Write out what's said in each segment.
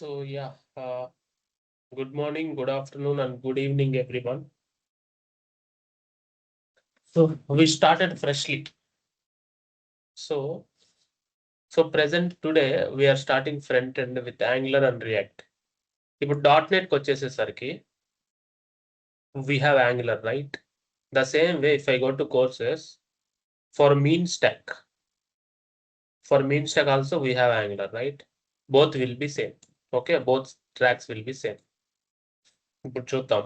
So yeah, good morning, good afternoon, and good evening, everyone. So we started freshly. So present today we are starting front end with Angular and React. ఇప్పుడు .NET కి వచ్చేసేసరికి we have Angular, right? The same way if I go to courses for mean stack also we have Angular, right? Both will be same. Okay, both tracks will be same. ఇప్పుడు చూద్దాం.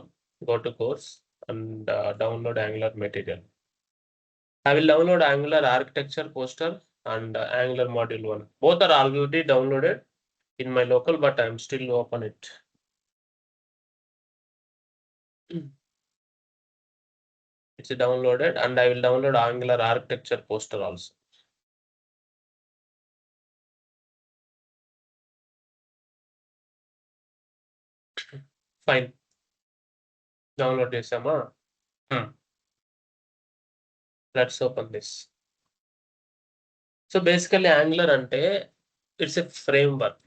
Go to course and download Angular material. I will download Angular architecture poster and Angular module 1. Both are already downloaded in my local, but I'm still open it. It's downloaded and I will download Angular architecture poster also. Fine. Download chesama. Let's open this. So basically Angular ante it's a framework.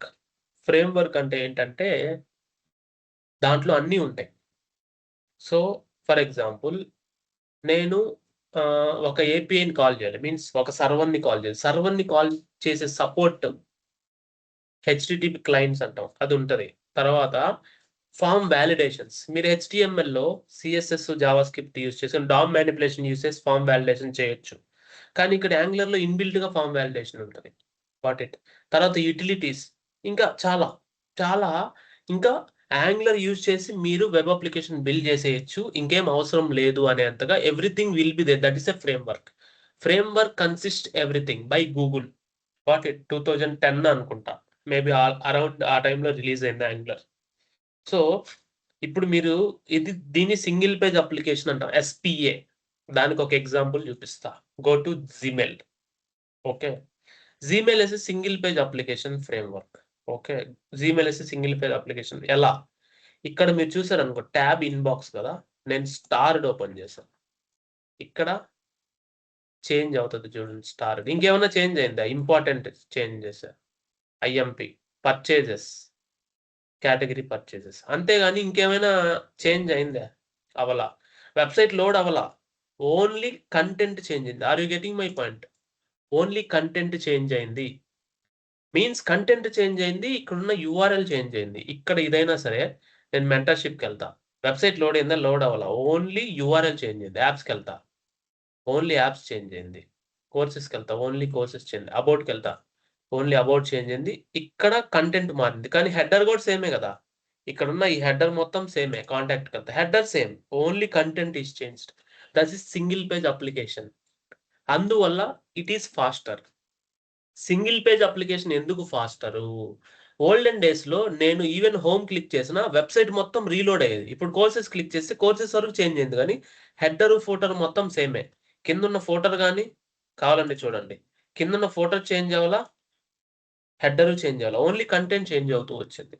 Framework ante ఏంటంటే దాంట్లో అన్నీ ఉంటాయి. So for example నేను ఒక ఏపీఐని call చేయాలి, means ఒక సర్వర్ని call చేయాలి. సర్వర్ని call చేసే సపోర్ట్ హెచ్టిటిపి క్లయింట్స్ అంటాం, అది ఉంటుంది. తర్వాత ఫామ్ వ్యాలిడేషన్స్, మీరు హెచ్టిఎంఎల్లో సిఎస్ఎస్ జావాస్క్రిప్ట్ యూస్ చేసి డామ్ మ్యానిపులేషన్ యూస్ చేసి ఫామ్ వ్యాలిడేషన్ చేయొచ్చు, కానీ ఇక్కడ యాంగులర్లో ఇన్బిల్ట్గా ఫామ్ వ్యాలిడేషన్ ఉంటుంది. What it. తర్వాత యూటిలిటీస్, ఇంకా చాలా చాలా ఇంకా యాంగులర్ యూజ్ చేసి మీరు వెబ్ అప్లికేషన్ బిల్డ్ చేసేయచ్చు, ఇంకేం అవసరం లేదు అనేంతగా everything will be there. That is a framework. Framework consist everything by Google. What it 2010 అనుకుంటా, మేబీ అరౌండ్ ఆ టైంలో రిలీజ్ అయింది యాంగులర్. సో ఇప్పుడు మీరు దీన్ని సింగిల్ పేజ్ అప్లికేషన్ అంటాం, ఎస్పిఏ. దానికి ఒక ఎగ్జాంపుల్ చూపిస్తా. Go to Gmail. Okay, Gmail is single page application framework. Okay, Gmail is single page application. ఎలా? ఇక్కడ మీరు చూసారు అనుకో, ట్యాబ్ ఇన్బాక్స్ కదా, నేను స్టార్డ్ ఓపెన్ చేశాను, ఇక్కడ చేంజ్ అవుతుంది చూడండి. స్టార్ ఇంకేమైనా చేంజ్ అయిందా? ఇంపార్టెంట్ చేంజ్ చేశా, ఐఎంపి పర్చేజెస్, కేటగిరీ పర్చేజెస్, అంతేగాని ఇంకేమైనా చేంజ్ అయిందా? అవలా. వెబ్సైట్ లోడ్ అవలా, ఓన్లీ కంటెంట్ చేంజ్ అయింది. Are you getting my point? Only content change అయింది, మీన్స్ కంటెంట్ చేంజ్ అయింది, ఇక్కడున్న యూఆర్ఎల్ చేంజ్ అయింది. ఇక్కడ ఇదైనా సరే నేను మెంటర్షిప్కి వెళ్తా, వెబ్సైట్ లోడ్ అయిందా? లోడ్ అవ్వాలా, ఓన్లీ యూఆర్ఎల్ చేంజ్ అయింది. యాప్స్కి వెళ్తా, ఓన్లీ యాప్స్ చేంజ్ అయింది. కోర్సెస్కి వెళ్తా, ఓన్లీ కోర్సెస్ చేంజ్. అబౌట్కి వెళ్తా, ఓన్లీ అబౌట్ చేంజ్ అయింది. ఇక్కడ కంటెంట్ మారింది, కానీ హెడర్ కూడా సేమే కదా. ఇక్కడ ఉన్న ఈ హెడర్ మొత్తం సేమే. కాంటాక్ట్కి వెళ్తా, header same, only content is changed. That is single page application. అందువల్ల it is faster. Single page application ఎందుకు ఫాస్టరు? ఓల్డెన్ డేస్ లో నేను ఈవెన్ హోమ్ క్లిక్ చేసిన వెబ్సైట్ మొత్తం రీలోడ్ అయ్యేది. ఇప్పుడు కోర్సెస్ క్లిక్ చేస్తే కోర్సెస్ వరకు చేంజ్ అయింది, కానీ హెడర్ ఫోటర్ మొత్తం సేమే. కిందున్న ఫోటర్ కానీ కావాలండి చూడండి, కిందున్న ఫోటర్ చేంజ్ అవ్వాలా, హెడర్ చేంజ్ అవ్వాలా, ఓన్లీ కంటెంట్ చేంజ్ అవుతూ వచ్చింది.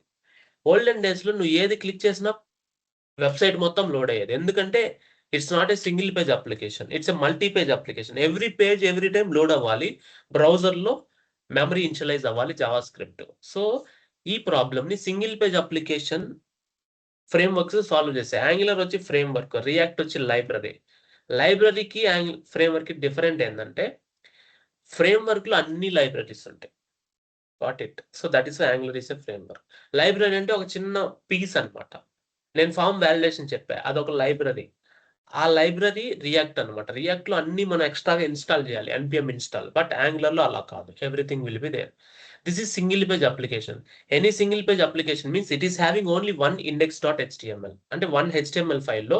ఓల్డెన్ డేస్ లో నువ్వు ఏది క్లిక్ చేసినా వెబ్సైట్ మొత్తం లోడ్ అయ్యేది, ఎందుకంటే it's not a single page application, it's a multi page application. Every page every time load అవ్వాలి, బ్రౌజర్లో మెమరీ ఇనిషియలైజ్ అవ్వాలి జావా స్క్రిప్ట్. సో ఈ ప్రాబ్లమ్ని single page application frameworks solve చేస్తాయి. యాంగులర్ వచ్చి ఫ్రేమ్వర్క్, రియాక్ట్ వచ్చి లైబ్రరీ. లైబ్రరీకి ఫ్రేమ్వర్క్కి డిఫరెంట్ ఏంటంటే ఫ్రేమ్వర్క్లో అన్ని లైబ్రరీస్ ఉంటాయి. What it. So that is angular is a framework. Library అంటే ఒక చిన్న పీస్ అనమాట. నేను ఫామ్ వ్యాలిడేషన్ చెప్పా, అదొక లైబ్రరీ. ఆ లైబ్రరీ రియాక్ట్ అనమాట. రియాక్ట్లో అన్ని మనం ఎక్స్ట్రాగా ఇన్స్టాల్ చేయాలి, npm ఇన్స్టాల్. బట్ యాంగులర్లో అలా కాదు, everything will be there. This is single page application. Any single page application means it is having only one index.html. అంటే వన్ HTML ఫైల్లో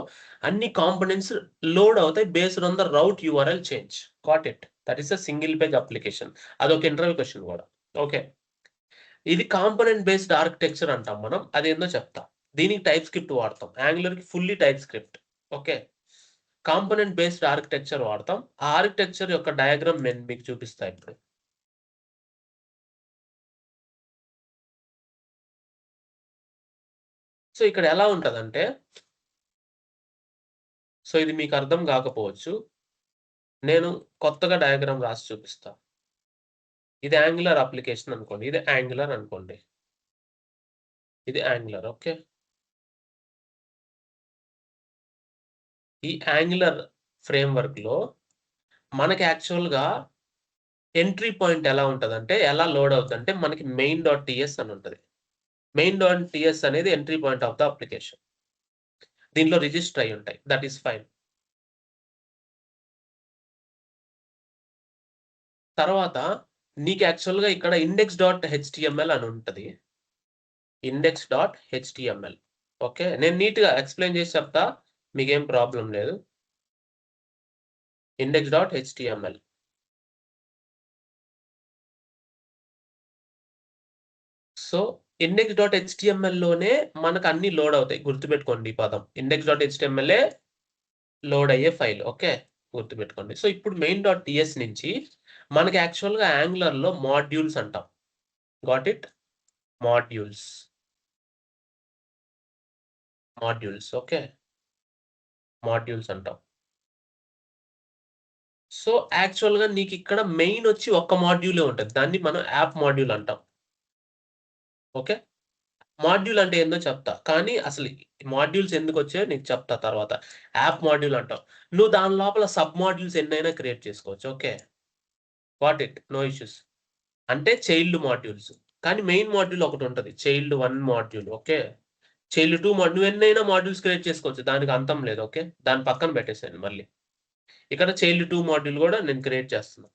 అన్ని కాంపోనెంట్స్ లోడ్ అవుతాయి based on the route URL change. Got it. That is a single page application. అదొక interview question కూడా. Okay, ఇది component based architecture అంటాం మనం, అదేందో చెప్తాం. దీనికి టైప్ స్క్రిప్ట్ వాడతాం, యాంగులర్కి fully typescript. Okay, component based architecture వాడతాం. ఆ ఆర్కిటెక్చర్ యొక్క డయాగ్రామ్ నేను మీకు చూపిస్తా ఇప్పుడు. సో ఇక్కడ ఎలా ఉంటుందంటే, సో ఇది మీకు అర్థం కాకపోవచ్చు, నేను కొత్తగా డయాగ్రామ్ రాసి చూపిస్తా. ఇది యాంగులర్ అప్లికేషన్ అనుకోండి, ఇది యాంగులర్ అనుకోండి. ఇది యాంగులర్. ఓకే. ఈ యాంగులర్ ఫ్రేమ్‌వర్క్‌లో మనకి యాక్చువల్‌గా ఎంట్రీ పాయింట్ ఎలా ఉంటదంటే, ఎలా లోడ్ అవుతదంటే మనకి main.ts అని ఉంటది. main.ts అనేది entry point of the application. దీనిలో రిజిస్టర్ అయ్యి ఉంటాయి. That is fine. తర్వాత నీకు యాక్చువల్‌గా ఇక్కడ index.html అని ఉంటది. index.html. ఓకే. నేను నీట్‌గా ఎక్స్‌ప్లెయిన్ చేసి చెప్తా. మీకేం ప్రాబ్లమ్ లేదు. index.html. సో, index.htmlలోనే మనకు అన్నీ లోడ్ అవుతాయి. గుర్తుపెట్టుకోండి ఈ పదం. index.htmlఏ లోడ్ అయ్యే ఫైల్. ఓకే. గుర్తుపెట్టుకోండి. సో, ఇప్పుడు main.ts నుంచి మనకి యాక్చువల్‌గా యాంగులర్‌లో మాడ్యూల్స్ అంటాం. Got it? Modules. Modules. Okay. Modules అంటాం. సో, యాక్చువల్‌గా నీకిక్కడ మెయిన్ వచ్చి ఒక్క మాడ్యూలే ఉంటది. దాన్ని మనం యాప్ మాడ్యూల్ అంటాం. ఓకే. మాడ్యూల్ అంటే ఏందో చెప్తా. కానీ అసలు మాడ్యూల్స్ ఎందుకొచ్చాయో నీకు చెప్తా తర్వాత. యాప్ మాడ్యూల్ అంటాం. నువ్వు దాని లోపల సబ్ మాడ్యూల్స్ ఎన్నైనా క్రియేట్ చేసుకోవచ్చు. Okay. Got it. No issues. అంటే చైల్డ్ మాడ్యూల్స్. కానీ మెయిన్ మాడ్యూల్ ఒకటుంటది. Child 1 module. ఓకే. చైల్డ్ 2 నువ్వెన్నైనా మాడ్యూల్స్ క్రియేట్ చేసుకోవచ్చు. దానికి అంతం లేదు. ఓకే. దాన్ని పక్కన పెట్టేసేయండి మళ్ళీ. ఇక్కడ చైల్డ్ 2 మాడ్యూల్ గూడా నేను క్రియేట్ చేస్తున్నా.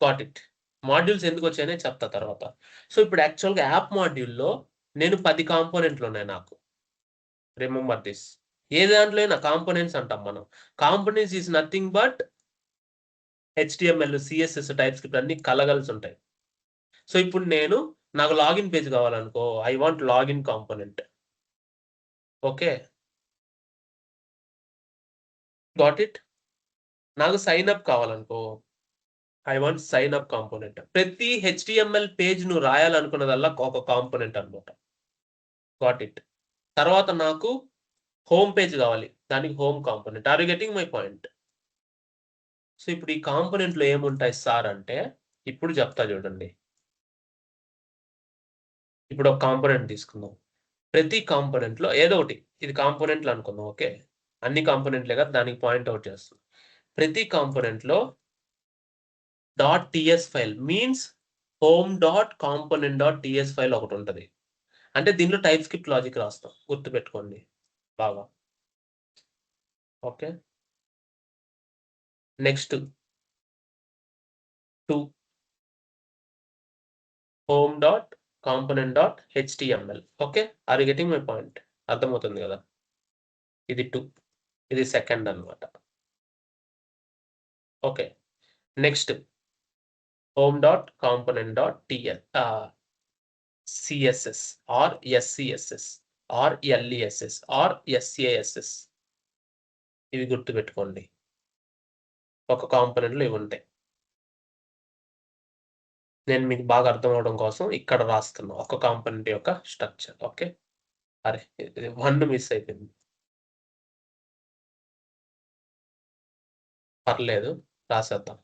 Got it. మాడ్యూల్స్ ఎందుకొచ్చాయనే చెప్తా తర్వాత. సో, ఇప్పుడు యాక్చువల్‌గా యాప్ మాడ్యూల్‌లో నేను 10 కాంపోనెంట్లున్నాయి నాకు. Remember this. ఏ దాంట్లో అయినా కాంపోనెంట్స్ అంటాం మనం. Components is nothing but HTML, CSS, typescript అన్నీ కలగలిసుంటాయి. సో, ఇప్పుడు నాకు లాగిన్ పేజ్ కావాలనుకో, I want login component. Okay. Got it? నాకు సైన్ అప్ కావాలనుకో, I want sign up component. ప్రతి హెచ్‌టీఎంఎల్ పేజ్ నువ్వు రాయాలనుకున్నదల్లా ఒక కాంపోనెంట్ అన్నమాట. Got it. తర్వాత నాకు హోమ్ పేజ్ కావాలి. దానికి home component. Are you getting my point? So, ఇప్పుడు ఈ కాంపోనెంట్‌లో ఏముంటాయి సార్ అంటే, ఇప్పుడు చెప్తా చూడండి. ఇప్పుడు ఒక కాంపోనెంట్ తీసుకుందాం. ప్రతి కాంపోనెంట్‌లో ఏదో ఒకటి. ఇది కాంపోనెంట్లు అనుకుందాం. ఓకే. అన్ని కాంపోనెంట్లే కదా! దానికి పాయింట్ ఔట్ చేస్తున్నా. ప్రతి కాంపోనెంట్‌లో .ts file means home.component.ts file ఒకటుంటది. అంటే దీనిలో టైప్‌స్క్రిప్ట్ లాజిక్ రాస్తాం. గుర్తుపెట్టుకోండి బాగా. Okay. Next 2 home.component.html. Okay. Are you getting my point? అర్థమవుతుంది గదా! ఇది 2. ఇది సెకండ్ అన్నమాట. Okay. Next home.component.tl CSS or SCSS or LESS or SASS. ఇవి గుర్తుపెట్టుకోండి. ఒక కాంపోనెంట్‌లో ఇవుంటాయి. నేను మీకు బాగా అర్థం అవ్వడం కోసం ఇక్కడ రాస్తున్నా. ఒక కాంపోనెంట్ యొక్క స్ట్రక్చర్. ఓకే. అరె! ఇది 1 మిస్ అయిపోయింది. పర్లేదు. రాసేద్దాం.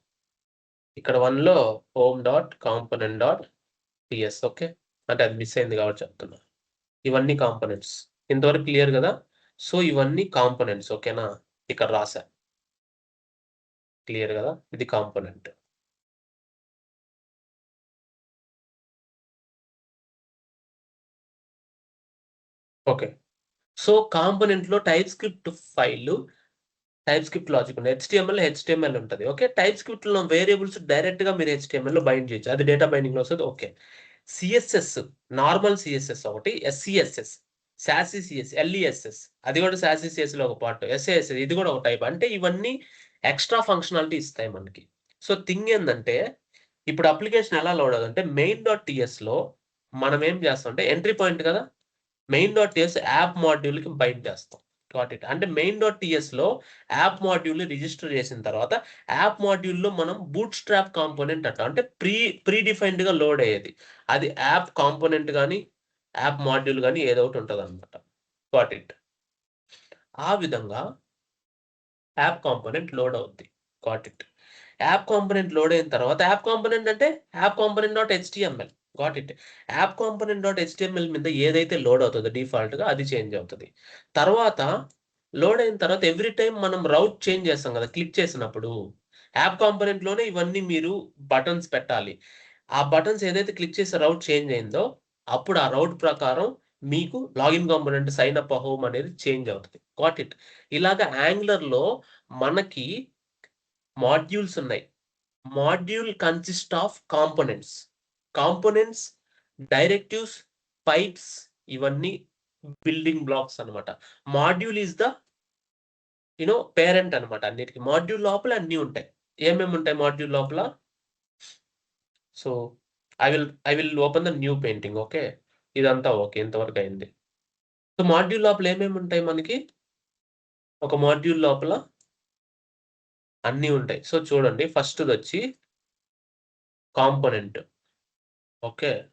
ఇక్కడ 1లో home.component.ts. ఓకే. అంటే అది మిస్ అయింది కాబట్టి చెప్తున్నా. ఇవన్నీ కాంపోనెంట్స్. ఇంతవరకు క్లియర్ గదా! సో, ఇవన్నీ కాంపోనెంట్స్. ఓకేనా? ఇక్కడ రాసా. క్లియర్ గదా! ఇది కాంపోనెంట్. ఓకే. సో, కాంపోనెంట్‌లో టైప్‌స్క్రిప్ట్ లాజిక్ ఉంది. హెచ్‌టీఎంఎల్ ఉంటది. ఓకే. టైప్‌స్క్రిప్ట్‌లో వేరియబుల్స్ డైరెక్ట్‌గా మీరు హెచ్‌టీఎంఎల్‌లో బైండ్ చేయొచ్చు. అది డేటా బైండింగ్‌లో వస్తది. ఓకే. సీఎస్ఎస్, నార్మల్ సీఎస్ఎస్ ఒకటి, ఎస్‌సీఎస్ఎస్, సాసీ సీఎస్, ఎల్‌ఈఎస్ఎస్ అది కూడా సాసీ సీఎస్‌లో ఒక పార్ట్. ఎస్‌ఏఎస్ఎస్ ఇది కూడా ఒక టైప్. అంటే ఇవన్నీ ఎక్స్‌ట్రా ఫంక్షనాలిటీ ఇస్తాయి మనకి. సో, థింగ్ ఏందంటే ఇప్పుడు అప్లికేషన్ ఎలా లోడ్ అవుతదంటే మెయిన్.టీఎస్‌లో మనం ఏం చేస్తామంటే ఎంట్రీ పాయింట్ కదా! మెయిన్.టీఎస్ యాప్ మాడ్యూల్‌కి బైండ్ చేస్తాం. Got it. అంటే మెయిన్.టీఎస్‌లో యాప్ మాడ్యూల్‌ని రిజిస్టర్ చేసిన తర్వాత యాప్ మాడ్యూల్‌లో మనం బూట్‌స్ట్రాప్ కాంపోనెంట్ అంటాం. అంటే ప్రీ డిఫైన్డ్‌గా లోడ్ అయ్యేది. అది యాప్ కాంపోనెంట్ గాని, యాప్ మాడ్యూల్ గాని ఏదో ఒకటి ఉంటదన్నమాట. Got it. ఆ విధంగా యాప్ కాంపోనెంట్ లోడ్ అవుద్ది. Got it. App component load అయిన తర్వాత యాప్ కాంపోనెంట్ అంటే app component dot HTML. Got it. App component dot HTML మీద ఏదైతే లోడ్ అవుతుందో డిఫాల్ట్‌గా అది చేంజ్ అవుతది. తర్వాత లోడ్ అయిన తర్వాత ఎవ్రీ టైమ్ మనం రౌట్ చేంజ్ చేస్తాం కదా! క్లిక్ చేసినప్పుడు యాప్ కాంపోనెంట్‌లోనే ఇవన్నీ మీరు బటన్స్ పెట్టాలి. ఆ బటన్స్ ఏదైతే క్లిక్ చేసి రౌట్ చేంజ్ అయిందో అప్పుడు ఆ రౌట్ ప్రకారం మీకు login component sign up home అనేది చేంజ్ అవుతది. Got it. ఇలాగ యాంగులర్‌లో మనకి మాడ్యూల్స్ ఉన్నాయి. Module consist of components. Components, directives, pipes ఇవన్నీ బిల్డింగ్ బ్లాక్స్ అన్నమాట. మాడ్యూల్ ఈస్ ద పేరెంట్ అన్నమాట అన్నిటికి. మాడ్యూల్ లోపల అన్నీ ఉంటాయి. ఏమేమి ఉంటాయి మాడ్యూల్ లోపల? So, I will open the new painting. Okay. ఇదంతా ఓకే. ఇంతవరకు అయింది. సో, మాడ్యూల్ లోపల ఏమేమి ఉంటాయి మనకి? ఒక మాడ్యూల్ లోపల అన్నీ ఉంటాయి. సో, చూడండి ఫస్ట్‌దొచ్చి కాంపోనెంట్. ఓకే.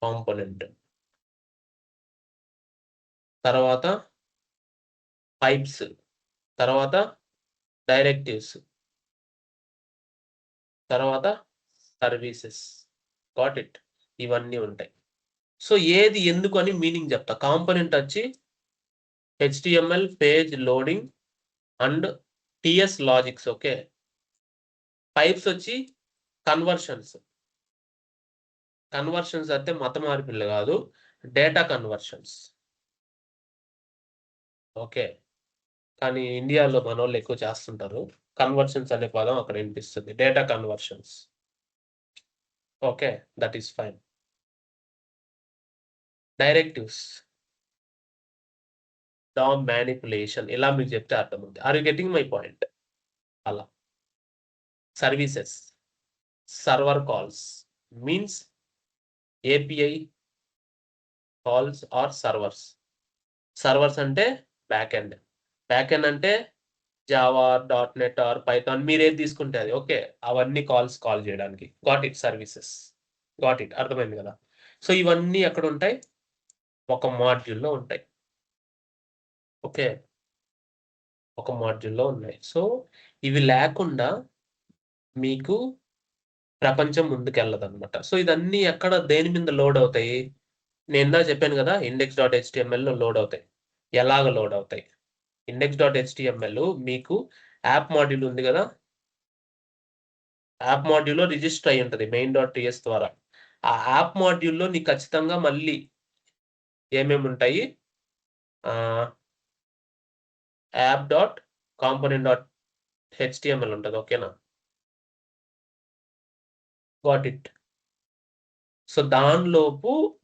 కాంపోనెంట్. తర్వాత పైప్స్. తర్వాత డైరెక్టివ్స్. తర్వాత సర్వీసెస్. Got it. ఇవన్నీ ఉంటాయి. సో, ఏది ఎందుకు అని మీనింగ్ చెప్తా. కాంపోనెంట్ వచ్చి HTML page loading and TS logics. Okay. Pipes వచ్చి కన్వర్షన్స్. కన్వర్షన్స్ అంటే మత మార్పిడులు కాదు. Data conversions. ఓకే. కానీ ఇండియాలో మనోళ్ళు ఎక్కువ చేస్తుంటారు. కన్వర్షన్స్ అనే పదం అక్కడ వినిపిస్తుంది. Data conversions. Okay. That is fine. Directives. DOM manipulation ఇలా మీకు చెప్తే అర్థమవుద్ది. Are you getting my point? అలా. Services. Server calls. Means API calls or servers. Servers అంటే బ్యాక్ ఎండ్. బ్యాక్ ఎండ్ అంటే జావా, డాట్‌నెట్ ఆర్ పైథాన్ మీరేది తీసుకుంటే అది. ఓకే. అవన్నీ కాల్ చేయడానికి. Got it services. Got it. అర్థమైంది కదా! సో, ఇవన్నీ ఎక్కడుంటాయి? ఒక మాడ్యూల్‌లో ఉంటాయి. ఓకే. ఒక మాడ్యూల్‌లో ఉన్నాయి. సో, ఇవి లేకుండా మీకు ప్రపంచం ముందుకెళ్ళదనమాట. సో, ఇదన్నీ ఎక్కడ దేని మీద లోడ్ అవుతాయి? నేను ఇందాక చెప్పాను గదా! index.html‌లో లోడ్ అవుతాయి. ఎలాగ లోడ్ అవుతాయి? index.html మీకు యాప్ మాడ్యూల్ ఉంది గదా! యాప్ మాడ్యూల్‌లో రిజిస్టర్ అయ్యి ఉంటది మెయిన్.ts ద్వారా. ఆ యాప్ మాడ్యూల్‌లో నీకు ఖచ్చితంగా మళ్ళీ ఏమేముంటాయి? ఆహ్, app.component.html ఉంటది. ఓకేనా? Got it. సో,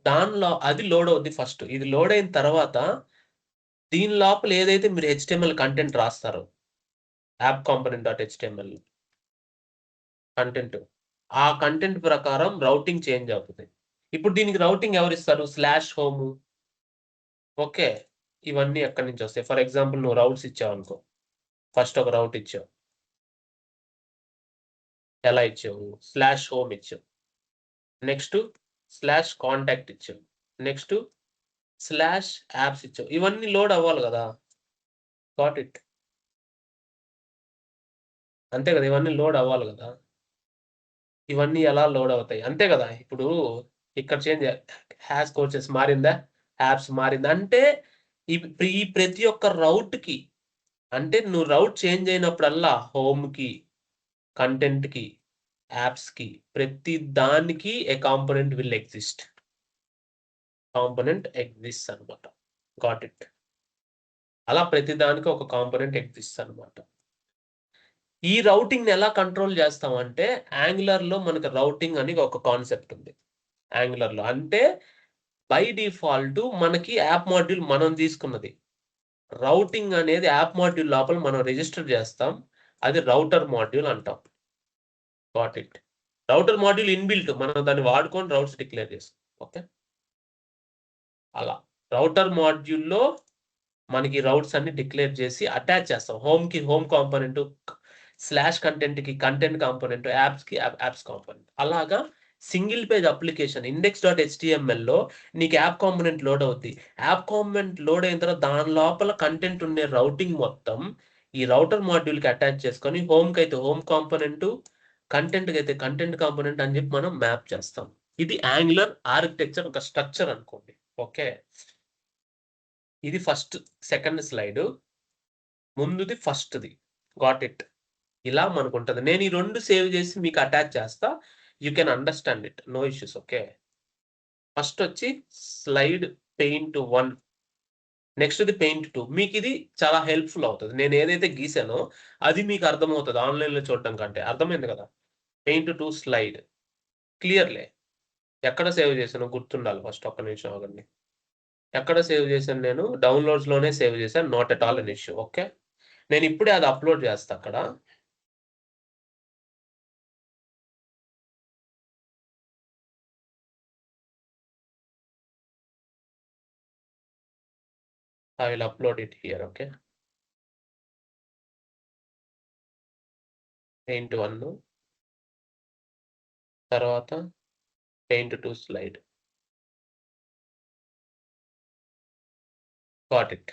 దానిలో అది లోడ్ అవుద్ది ఫస్ట్. ఇది లోడ్ అయిన తర్వాత దీని లోపల ఏదైతే మీరు హెచ్టీఎంఎల్ కంటెంట్ రాస్తారో యాప్ కాంపోనెంట్.html కంటెంట్. ఆ కంటెంట్ ప్రకారం రౌటింగ్ చేంజ్ అవుతది. ఇప్పుడు దీనికి రౌటింగ్ ఎవరిస్తారు? Slash home. ఓకే. ఇవన్నీ ఎక్కడి నుంచొస్తాయి? ఫర్ ఎగ్జాంపుల్ నువ్వు రౌట్స్ ఇచ్చావనుకో. ఫస్ట్ ఒక రౌట్ ఇచ్చావు. ఎలా ఇచ్చావు? స్లాష్ హోమ్ ఇచ్చావు. నెక్స్టు స్లాష్ కాంటాక్ట్ ఇచ్చావు. నెక్స్టు స్లాష్ యాప్స్ ఇచ్చావు. ఇవన్నీ లోడ్ అవ్వాలి గదా! Got it. అంతే గదా! ఇవన్నీ లోడ్ అవ్వాలి గదా! ఇవన్నీ ఎలా లోడ్ అవుతాయి? అంతే గదా! ఇప్పుడు ఇక్కడ హ్యాష్ కోర్సెస్ మారిందా? యాప్స్ మారిందా? అంటే ఈ ప్రతి ఒక్క రౌట్‌కి అంటే నువ్వు రౌట్ చేంజ్ అయినప్పుడల్లా హోమ్‌కి, కంటెంట్‌కి, యాప్స్‌కి ప్రతి దానికి a component will exist. Component exists అన్నమాట. Got it. అలా ప్రతి దానికి ఒక కాంపోనెంట్ ఎక్సిస్ట్స్ అన్నమాట. ఈ రౌటింగ్‌ని ఎలా కంట్రోల్ చేస్తామంటే యాంగులర్‌లో మనకు రౌటింగ్ అని ఒక కాన్సెప్ట్ ఉంది. యాంగులర్‌లో. అంటే బై డిఫాల్ట్ మనకి యాప్ మాడ్యూల్ మనం తీసుకున్నది. రౌటింగ్ అనేది యాప్ మాడ్యూల్ లోపల మనం రిజిస్టర్ చేస్తాం. అది రౌటర్ మాడ్యూల్ అంటాం. Got it. Router module inbuilt. మనం దాన్ని వాడుకొని రౌట్స్ డిక్లేర్ చేస్తాం. ఓకే. అలా. రౌటర్ మాడ్యూల్‌లో మనకి రౌట్స్ అన్ని డిక్లేర్ చేసి అటాచ్ చేస్తాం. హోమ్‌కి హోమ్ కాంపోనెంట్, స్లాష్ కంటెంట్‌కి కంటెంట్ కాంపోనెంట్, యాప్స్‌కి యాప్స్ కాంపోనెంట్. అలాగా సింగిల్ పేజ్ అప్లికేషన్ index.html‌లో నీకు యాప్ కాంపోనెంట్ లోడ్ అవుద్ది. యాప్ కాంపోనెంట్ లోడ్ అయిన తర్వాత దాని లోపల కంటెంట్ ఉండే రౌటింగ్ మొత్తం ఈ రౌటర్ మాడ్యూల్‌కి అటాచ్ చేసుకొని హోమ్‌కైతే హోమ్ కాంపోనెంటు, కంటెంట్కి అయితే కంటెంట్ కాంపోనెంట్ అని చెప్పి మనం మ్యాప్ చేస్తాం. ఇది యాంగులర్ ఆర్కిటెక్చర్ ఒక స్ట్రక్చర్ అనుకోండి. ఓకే, ఇది ఫస్ట్ సెకండ్ స్లైడ్, ముందుది ఫస్ట్ది. Got it. ఇలా మనకు ఉంటుంది. నేను ఈ 2 సేవ్ చేసి మీకు అటాచ్ చేస్తా. You can understand it, no issues. Okay, first వచ్చి స్లైడ్ పెయింట్ 1, నెక్స్ట్ది పెయింట్ 2. మీకు ఇది చాలా హెల్ప్ఫుల్ అవుతుంది. నేను ఏదైతే గీసానో అది మీకు అర్థమవుతుంది ఆన్లైన్లో చూడటం కంటే. అర్థమైంది కదా? పెయింట్ 2 స్లైడ్ క్లియర్లే. ఎక్కడ సేవ్ చేశానో గుర్తుండాలి. ఫస్ట్ ఒక్క నిమిషం ఆగండి. ఎక్కడ సేవ్ చేశాను? నేను డౌన్లోడ్స్లోనే సేవ్ చేశాను. Not at all an issue. Okay, నేను ఇప్పుడే అది అప్లోడ్ చేస్తా అక్కడ. I will upload it here. Okay, paint 1 తర్వాత paint 2 slide. Got it.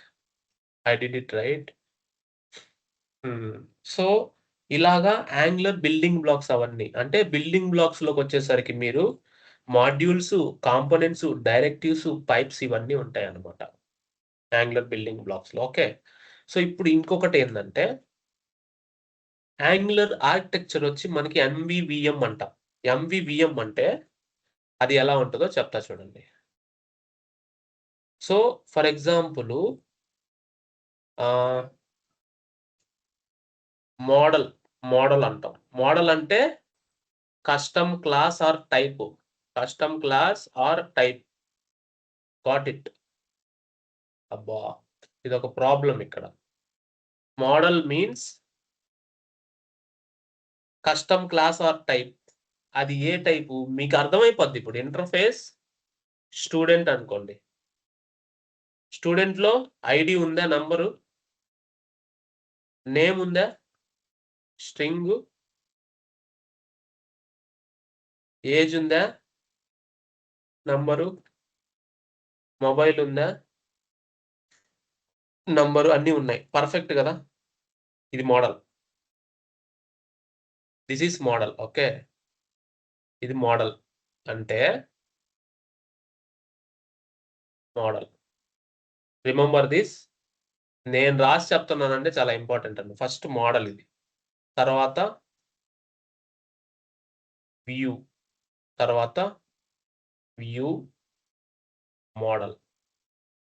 I did it right. So ఇలాగా యాంగులర్ బిల్డింగ్ బ్లాక్స్ అవన్నీ. అంటే బిల్డింగ్ బ్లాక్స్ లోకి వచ్చేసరికి మీరు మాడ్యూల్స్, కాంపోనెంట్స్, డైరెక్టివ్స్, పైప్స్ ఇవన్నీ ఉంటాయి అన్నమాట యాంగులర్ బిల్డింగ్ బ్లాక్స్ లో. ఓకే, సో ఇప్పుడు ఇంకొకటి ఏంటంటే యాంగులర్ ఆర్కిటెక్చర్ వచ్చి మనకి MVVM అంటాం. MVVM అంటే అది ఎలా ఉంటుందో చెప్తా చూడండి. సో ఫర్ ఎగ్జాంపుల్ మోడల్ అంటాం. మోడల్ అంటే custom class or type. Custom class or type. Got it. అబ్బా, ఇది ఒక ప్రాబ్లం ఇక్కడ. Model means custom class or type. అది ఏ టైపు మీకు అర్థమైపోద్ది. ఇప్పుడు ఇంటర్ఫేస్ స్టూడెంట్ అనుకోండి. స్టూడెంట్ లో ఐడి ఉందా, నంబరు, నేమ్ ఉందా, స్ట్రింగ్, ఏజ్ ఉందా, నంబరు, మొబైల్ ఉందా, నంబరు, అన్నీ ఉన్నాయి. పర్ఫెక్ట్ కదా? ఇది model. This is model. Okay, ఇది మోడల్ అంటే మోడల్. Remember this. నేను రాసి చెప్తున్నానంటే చాలా ఇంపార్టెంట్ అండి. ఫస్ట్ మోడల్ ఇది, తర్వాత వ్యూ, తర్వాత వ్యూ మోడల్.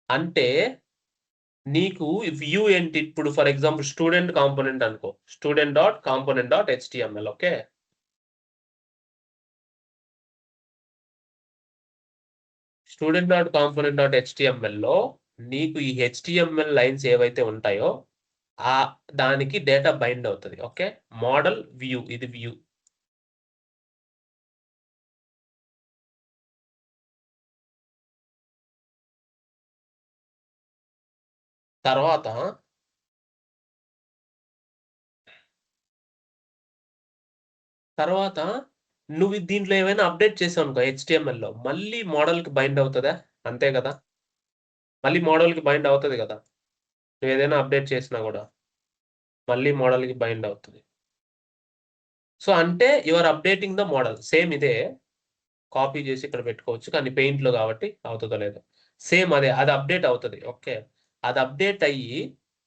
అంటే నీకు వ్యూ ఏంటి? ఇప్పుడు ఫర్ ఎగ్జాంపుల్ స్టూడెంట్ కాంపోనెంట్ అనుకో, student dot component dot HTML. Okay, student dot component dot HTML లో నీకు ఈ HTML లైన్స్ ఏవైతే ఉంటాయో ఆ దానికి డేటా బైండ్ అవుతుంది. ఓకే, మోడల్ వ్యూ, ఇది వ్యూ. తర్వాత నువ్వు దీంట్లో ఏమైనా అప్డేట్ చేసావు అనుకో HTML లో, మళ్ళీ మోడల్ కి బైండ్ అవుతుందా? అంతే కదా, మళ్ళీ మోడల్ కి బైండ్ అవుతుంది కదా. నువ్వు ఏదైనా అప్డేట్ చేసినా కూడా మళ్ళీ మోడల్ కి బైండ్ అవుతుంది. సో అంటే your updating the model. Same ఇదే కాపీ చేసి ఇక్కడ పెట్టుకోవచ్చు, కానీ పెయింట్ లో కాబట్టి అవుతుందో లేదో. సేమ్ అదే, అది అప్డేట్ అవుతుంది. ఓకే, అది అప్డేట్ అయ్యి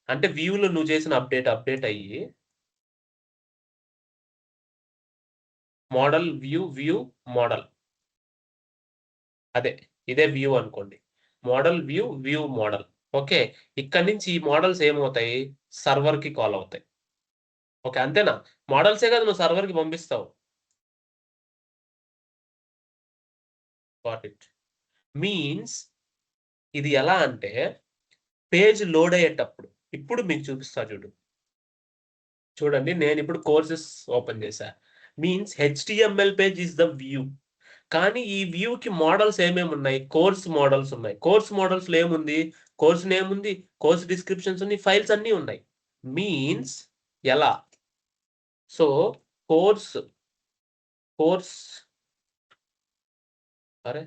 అంటే వ్యూలో నువ్వు చేసిన అప్డేట్ అయ్యి మోడల్ వ్యూ మోడల్. అదే, ఇదే వ్యూ అనుకోండి. Model view model. ఓకే, ఇక్కడ నుంచి ఈ మోడల్స్ ఏమవుతాయి? సర్వర్ కి కాల్ అవుతాయి. ఓకే, అంతేనా? మోడల్సే కదా నువ్వు సర్వర్ కి పంపిస్తావు. Got it. మీన్స్ ఇది ఎలా అంటే పేజ్ లోడ్ అయ్యేటప్పుడు, ఇప్పుడు మీకు చూపిస్తా చూడండి. నేను ఇప్పుడు కోర్సెస్ ఓపెన్ చేశా. Means HTML page is the view. కానీ ఈ వ్యూ కి మోడల్స్ ఏమేమి ఉన్నాయి? కోర్స్ మోడల్స్ ఉన్నాయి. కోర్స్ మోడల్స్ లో ఏముంది? కోర్స్ నేమ్ ఉంది, కోర్స్ డిస్క్రిప్షన్స్ ఉన్నాయి, ఫైల్స్ అన్నీ ఉన్నాయి. మీన్స్ ఎలా? సో కోర్స్ అరే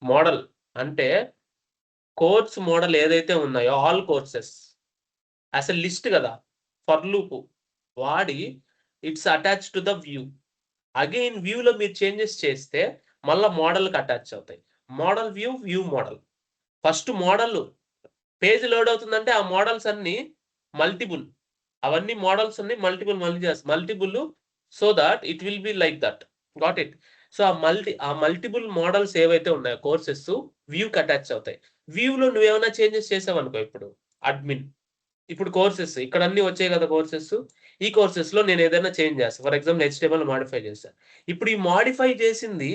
మోడల్ అంటే కోర్స్ మోడల్ ఏదైతే ఉన్నాయో all courses as a list కదా, ఫర్ లూప్ వాడి it's attach to the view. Again వ్యూలో మీరు చేంజెస్ చేస్తే మళ్ళా మోడల్కి అటాచ్ అవుతాయి. Model view, view model. First model page load అవుతుందంటే ఆ మోడల్స్ అన్ని మల్టిపుల్, అవన్నీ మోడల్స్ అన్ని multiple so that it will be like that. Got it. So ఆ మల్టిపుల్ మోడల్స్ ఏవైతే ఉన్నాయో కోర్సెస్ వ్యూకి అటాచ్ అవుతాయి. వ్యూలో నువ్వేమైనా చేంజెస్ చేసావు అనుకో, ఇప్పుడు అడ్మిన్, ఇప్పుడు కోర్సెస్ ఇక్కడ అన్ని వచ్చాయి కదా కోర్సెస్. ఈ కోర్సెస్ లో నేను ఏదైనా చేంజ్ చేస్తాను. ఫర్ ఎగ్జాంపుల్ HTML మాడిఫై చేస్తాను. ఇప్పుడు ఈ మాడిఫై చేసింది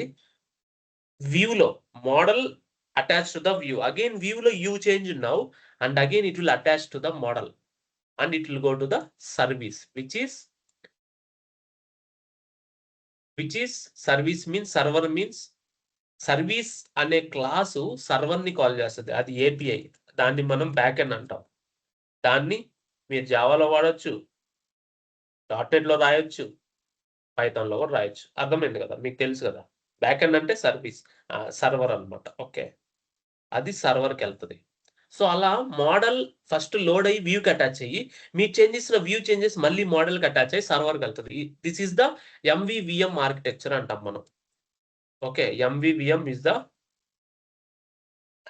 వ్యూలో model attach to the view. Again వ్యూలో you change now and again it will attach to the model and it will go to the service, which is service means server means service అనే class server ని call చేస్తుంది. అది API. దాన్ని మనం back end అంటాం. దాన్ని మీరు జావాలో వాడొచ్చు, .NET లో రాయొచ్చు, పైథాన్ లో కూడా రాయొచ్చు. అర్థమైంది కదా, మీకు తెలుసు కదా. బ్యాక్ ఎండ్ అంటే సర్వీస్, సర్వర్ అన్నమాట. ఓకే, అది సర్వర్కి వెళ్తుంది. సో అలా మోడల్ ఫస్ట్ లోడ్ అయ్యి వ్యూకి అటాచ్ అయ్యి మీరు చేంజ్ చేసిన వ్యూ చేంజెస్ మళ్ళీ మోడల్కి అటాచ్ అయ్యి సర్వర్కి వెళ్తుంది. This is the MVVM architecture అంటాం మనం. Okay, MVVM is the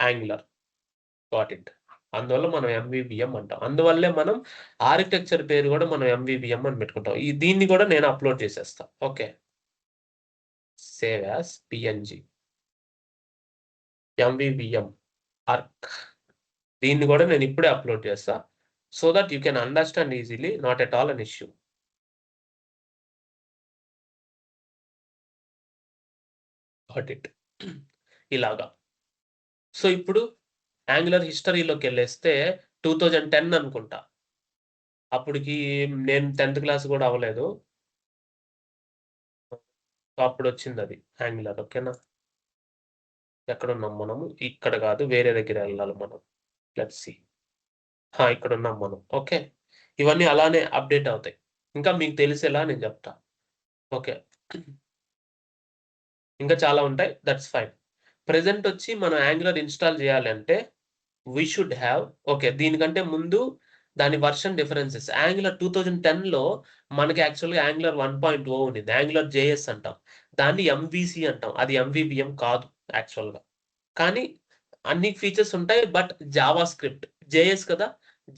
angular. Got it. అందువల్ల మనం MVVM అంటాం. అందువల్లే మనం ఆర్కిటెక్చర్ పేరు కూడా మనం MVVM అని పెట్టుకుంటాం. దీన్ని కూడా నేను అప్లోడ్ చేసేస్తా. Okay, save as PNG MVVM arch. దీన్ని కూడా నేను ఇప్పుడే అప్లోడ్ చేస్తా so that you can understand easily. Not at all an issue. Got it. ఇలాగా. సో ఇప్పుడు యాంగులర్ హిస్టరీలోకి వెళ్ళేస్తే 2010 అనుకుంటా. అప్పటికి నేను 10th క్లాస్ కూడా అవ్వలేదు. అప్పుడు వచ్చింది అది యాంగులర్. ఓకేనా, ఎక్కడ ఉన్నాం మనము? ఇక్కడ కాదు, వేరే దగ్గర వెళ్ళాలి మనం. Let's see. ఇక్కడ ఉన్నాం మనం. ఓకే, ఇవన్నీ అలానే అప్డేట్ అవుతాయి. ఇంకా మీకు తెలిసేలా నేను చెప్తా. ఓకే, ఇంకా చాలా ఉంటాయి. That's fine. ప్రెజెంట్ వచ్చి మనం యాంగులర్ ఇన్స్టాల్ చేయాలి అంటే వీ షుడ్ హ్యావ్. ఓకే, దీనికంటే ముందు దాని వర్షన్ డిఫరెన్సెస్. యాంగులర్ 2010లో మనకి యాక్చువల్గా యాంగులర్ 1.0 ఉండింది. యాంగులర్ JS అంటాం, దాన్ని MVC అంటాం. అది MVVM కాదు యాక్చువల్గా. కానీ అన్ని ఫీచర్స్ ఉంటాయి. బట్ జావా స్క్రిప్ట్ JS కదా,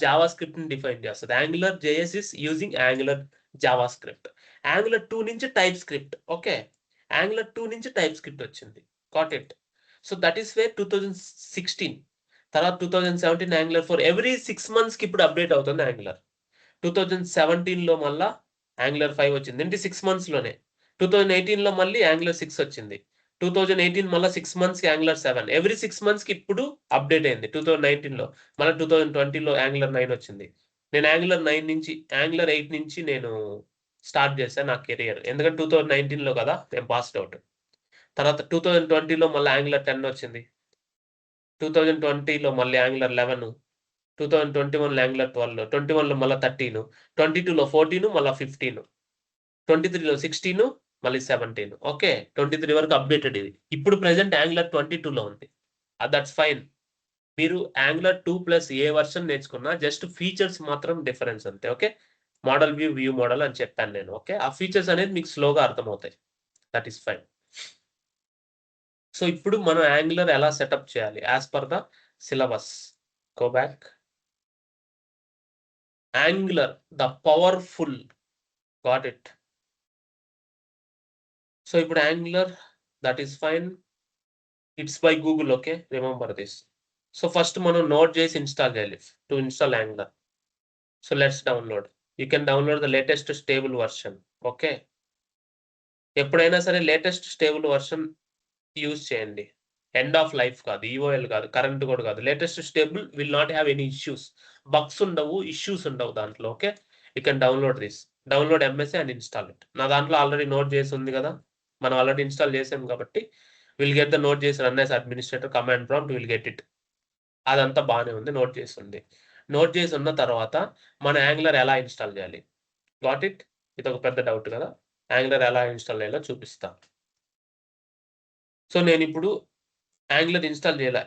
జావా స్క్రిప్ట్ ని డిఫైన్ చేస్తుంది. Angular JS is using angular Java script. Angular 2 నుంచి టైప్ స్క్రిప్ట్. ఓకే, యాంగులర్ 2 నుంచి టైప్ స్క్రిప్ట్ వచ్చింది. Got it. So that is where 2016. తర్వాత 2017 యాంగులర్ 4. ఎవ్రీ 6 months కి ఇప్పుడు అప్డేట్ అవుతుంది యాంగులర్. 2017లో మళ్ళా యాంగులర్ 5 వచ్చింది. ఏంటి 6 months లోనే. 2018లో మళ్ళీ యాంగులర్ 6 వచ్చింది. 2018 మళ్ళీ 6 months కి యాంగులర్ 7. ఎవ్రీ 6 months కి ఇప్పుడు అప్డేట్ అయింది. 2019లో మళ్ళీ 2020లో యాంగులర్ 9 వచ్చింది. నేను యాంగులర్ 8 నుంచి నేను స్టార్ట్ చేశాను నా కెరియర్. ఎందుకంటే 2019లో కదా నేను పాస్డ్ అవుట్. తర్వాత 2020లో మళ్ళీ యాంగులర్ 10 వచ్చింది. 2020లో మళ్ళీ యాంగులర్ 11, 2021లో యాంగులర్ 12, 21లో మళ్ళీ 13, 22లో 14, మళ్ళీ 15, 23లో 16, మళ్ళీ 17. ఓకే, 23 వరకు అప్డేటెడ్ ఇది. ఇప్పుడు ప్రెసెంట్ యాంగులర్ 22లో ఉంది. That's fine. మీరు యాంగులర్ 2+ ఏ వర్షన్ నేర్చుకున్నా జస్ట్ ఫీచర్స్ మాత్రం డిఫరెన్స్ అంతే. ఓకే, మోడల్ వ్యూ మోడల్ అని చెప్పాను నేను. ఓకే, ఆ ఫీచర్స్ అనేది మీకు స్లోగా అర్థమవుతాయి. That is fine. సో ఇప్పుడు మనం యాంగులర్ ఎలా సెటప్ చేయాలి as per the syllabus. Go back. Angular the powerful. Got it. So ఇప్పుడు Angular, that is fine. It's by Google. Okay, remember this. So first మనం నోట్ చేసి install చేయాలి to install Angular. So let's download. You can download the latest stable version. Okay, ఎప్పుడైనా సరే latest stable version use చేయండి. End of life కాదు, EOL కాదు, current కూడా కాదు. Latest stable will not have any issues. Bugs ఉండవు, issues ఉండవు దాంట్లో. Okay, you can download this. Download MSA and install it. నా దాంట్లో ఆల్రెడీ నోట్ చేసి ఉంది కదా, మనం ఆల్రెడీ ఇన్స్టాల్ చేసాం కాబట్టి విల్ గెట్ ద నోట్ చేసి run as administrator command prompt will get it. అదంతా బాగానే ఉంది, నోట్ చేసి ఉంది. నోట్ చేసి ఉన్న తర్వాత మన యాంగులర్ ఎలా ఇన్స్టాల్ చేయాలి. Got it. ఇది ఒక పెద్ద డౌట్ కదా, యాంగులర్ ఎలా ఇన్స్టాల్ చేయాలో చూపిస్తా. సో నేను ఇప్పుడు యాంగులర్ ఇన్స్టాల్ చేయాలి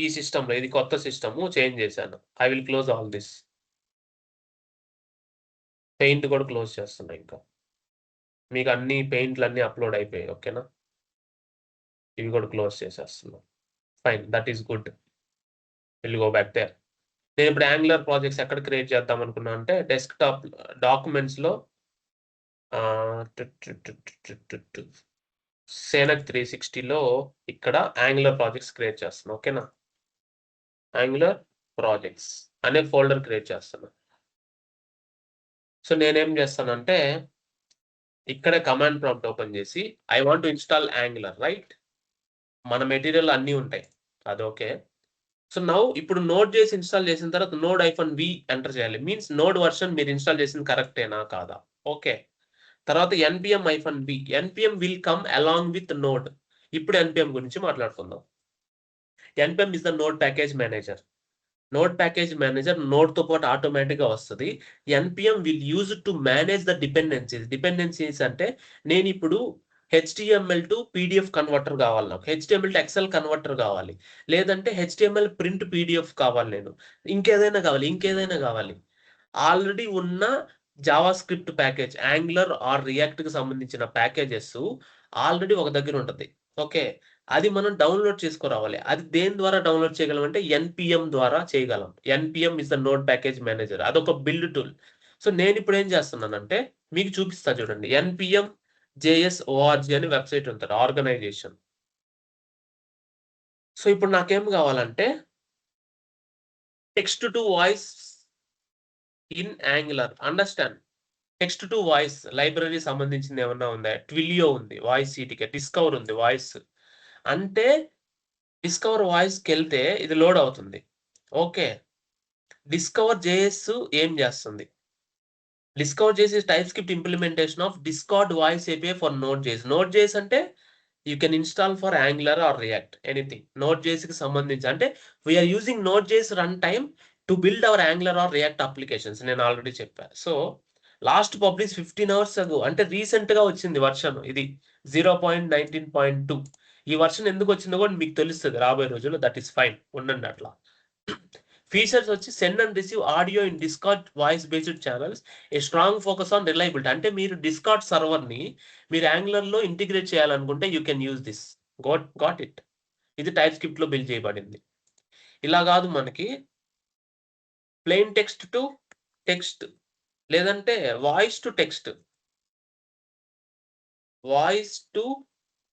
ఈ సిస్టంలో. ఇది కొత్త సిస్టమ్, చేంజ్ చేశాను. I will close all this. Paint కూడా క్లోజ్ చేస్తున్నా ఇంకా. మీకు అన్ని పెయింట్‌లన్నీ అప్‌లోడ్ అయిపోయాయి. ఓకేనా? ఇవి కూడా క్లోజ్ చేసేస్తున్నాం. Fine. That is good. Will go back there. నేను ఇప్పుడు యాంగులర్ ప్రాజెక్ట్స్ ఎక్కడ క్రియేట్ చేద్దాం అనుకున్నా అంటే డెస్క్‌టాప్ డాక్యుమెంట్స్‌లో two two two two two two సేనక్ 360లో ఇక్కడ యాంగులర్ ప్రాజెక్ట్స్ క్రియేట్ చేస్తున్నా. ఓకేనా? యాంగులర్ ప్రాజెక్ట్స్ అనే ఫోల్డర్ క్రియేట్ చేస్తున్నా. సో నేనేం చేస్తానంటే ఇక్కడే కమాండ్ ప్రాంప్ట్ ఓపెన్ చేసి I want to install Angular right? మన మెటీరియల్ అన్నీ ఉంటాయి. అది ఓకే. సో నౌ ఇప్పుడు నోడ్ చేసి ఇన్‌స్టాల్ చేసిన తర్వాత నోడ్ -v ఎంటర్ చేయాలి. మీన్స్ నోడ్ వెర్షన్ మీరు ఇన్‌స్టాల్ చేసింది కరెక్టేనా కాదా? ఓకే. తర్వాత npm-v npm will come along with node. ఇప్పుడు npm గురించి మాట్లాడుకుందాం. npm is the node package manager. Node package manager నోడ్‌తో పాటు ఆటోమేటిక్‌గా వస్తది. npm will use to manage the dependencies. Dependencies అంటే నేనిప్పుడు హెచ్‌టీఎంఎల్ టు పీడీఎఫ్ కన్వర్టర్ కావాలి నాకు. హెచ్‌టీఎంఎల్ టు ఎక్సెల్ కన్వర్టర్ కావాలి. లేదంటే హెచ్‌టీఎంఎల్ ప్రింట్ పీడీఎఫ్ కావాలి నేను. ఇంకేదైనా కావాలి. ఆల్రెడీ ఉన్న JavaScript package Angular or రియాక్ట్‌కి సంబంధించిన ప్యాకేజెస్ ఆల్రెడీ ఒక దగ్గర ఉంటది. ఓకే. అది మనం డౌన్‌లోడ్ చేసుకురావాలి. అది దేని ద్వారా డౌన్‌లోడ్ చేయగలం అంటే ఎన్‌పీఎం ద్వారా చేయగలం. NPM is the node package manager. అదొక బిల్డ్ టూల్. సో నేనిప్పుడు ఏం చేస్తున్నానంటే మీకు చూపిస్తా చూడండి. ఎన్‌పీఎం జేఎస్ ఓఆర్జీ అని వెబ్‌సైట్ ఉంటది. ఆర్గనైజేషన్. సో ఇప్పుడు నాకేం కావాలంటే text to voice in Angular. Understand. Text to voice library సంబంధించింది ఏమన్నా ఉందా? ట్విలియో ఉంది. Voice CTK. డిస్కవర్ ఉంది వాయిస్. అంటే డిస్కవర్ వాయిస్‌కెళ్తే ఇది లోడ్ అవుతుంది. ఓకే. డిస్కవర్ జేఎస్ ఏం చేస్తుంది? Discover JS is typescript implementation of discard voice API for node JS. Node JS అంటే you can install for Angular or React anything. నోడ్.jsకి సంబంధించి అంటే we are using node JS run time to build our Angular or React applications. నేను already చెప్పా. So last publish 15 hours ago అంటే రీసెంట్‌గా వచ్చింది version ఇది 0.19.2. ఈ వెర్షన్ ఎందుకు వచ్చిందో కూడా మీకు తెలుస్తది రాబోయే రోజుల్లో. That is fine. ఉండండి అట్లా. ఫీచర్స్ వచ్చి send and receive audio in Discord voice based channels. A strong focus on reliability. అంటే మీరు డిస్కార్డ్ సర్వర్‌ని మీరు యాంగులర్‌లో ఇంటిగ్రేట్ చేయాలనుకుంటే you can use this. Got it. ఇది టైప్ స్క్రిప్ట్‌లో బిల్డ్ చేయబడింది. ఇలా కాదు మనకి ప్లెయిన్ టెక్స్ట్ టు టెక్స్ట్ లేదంటే voice to text. Voice to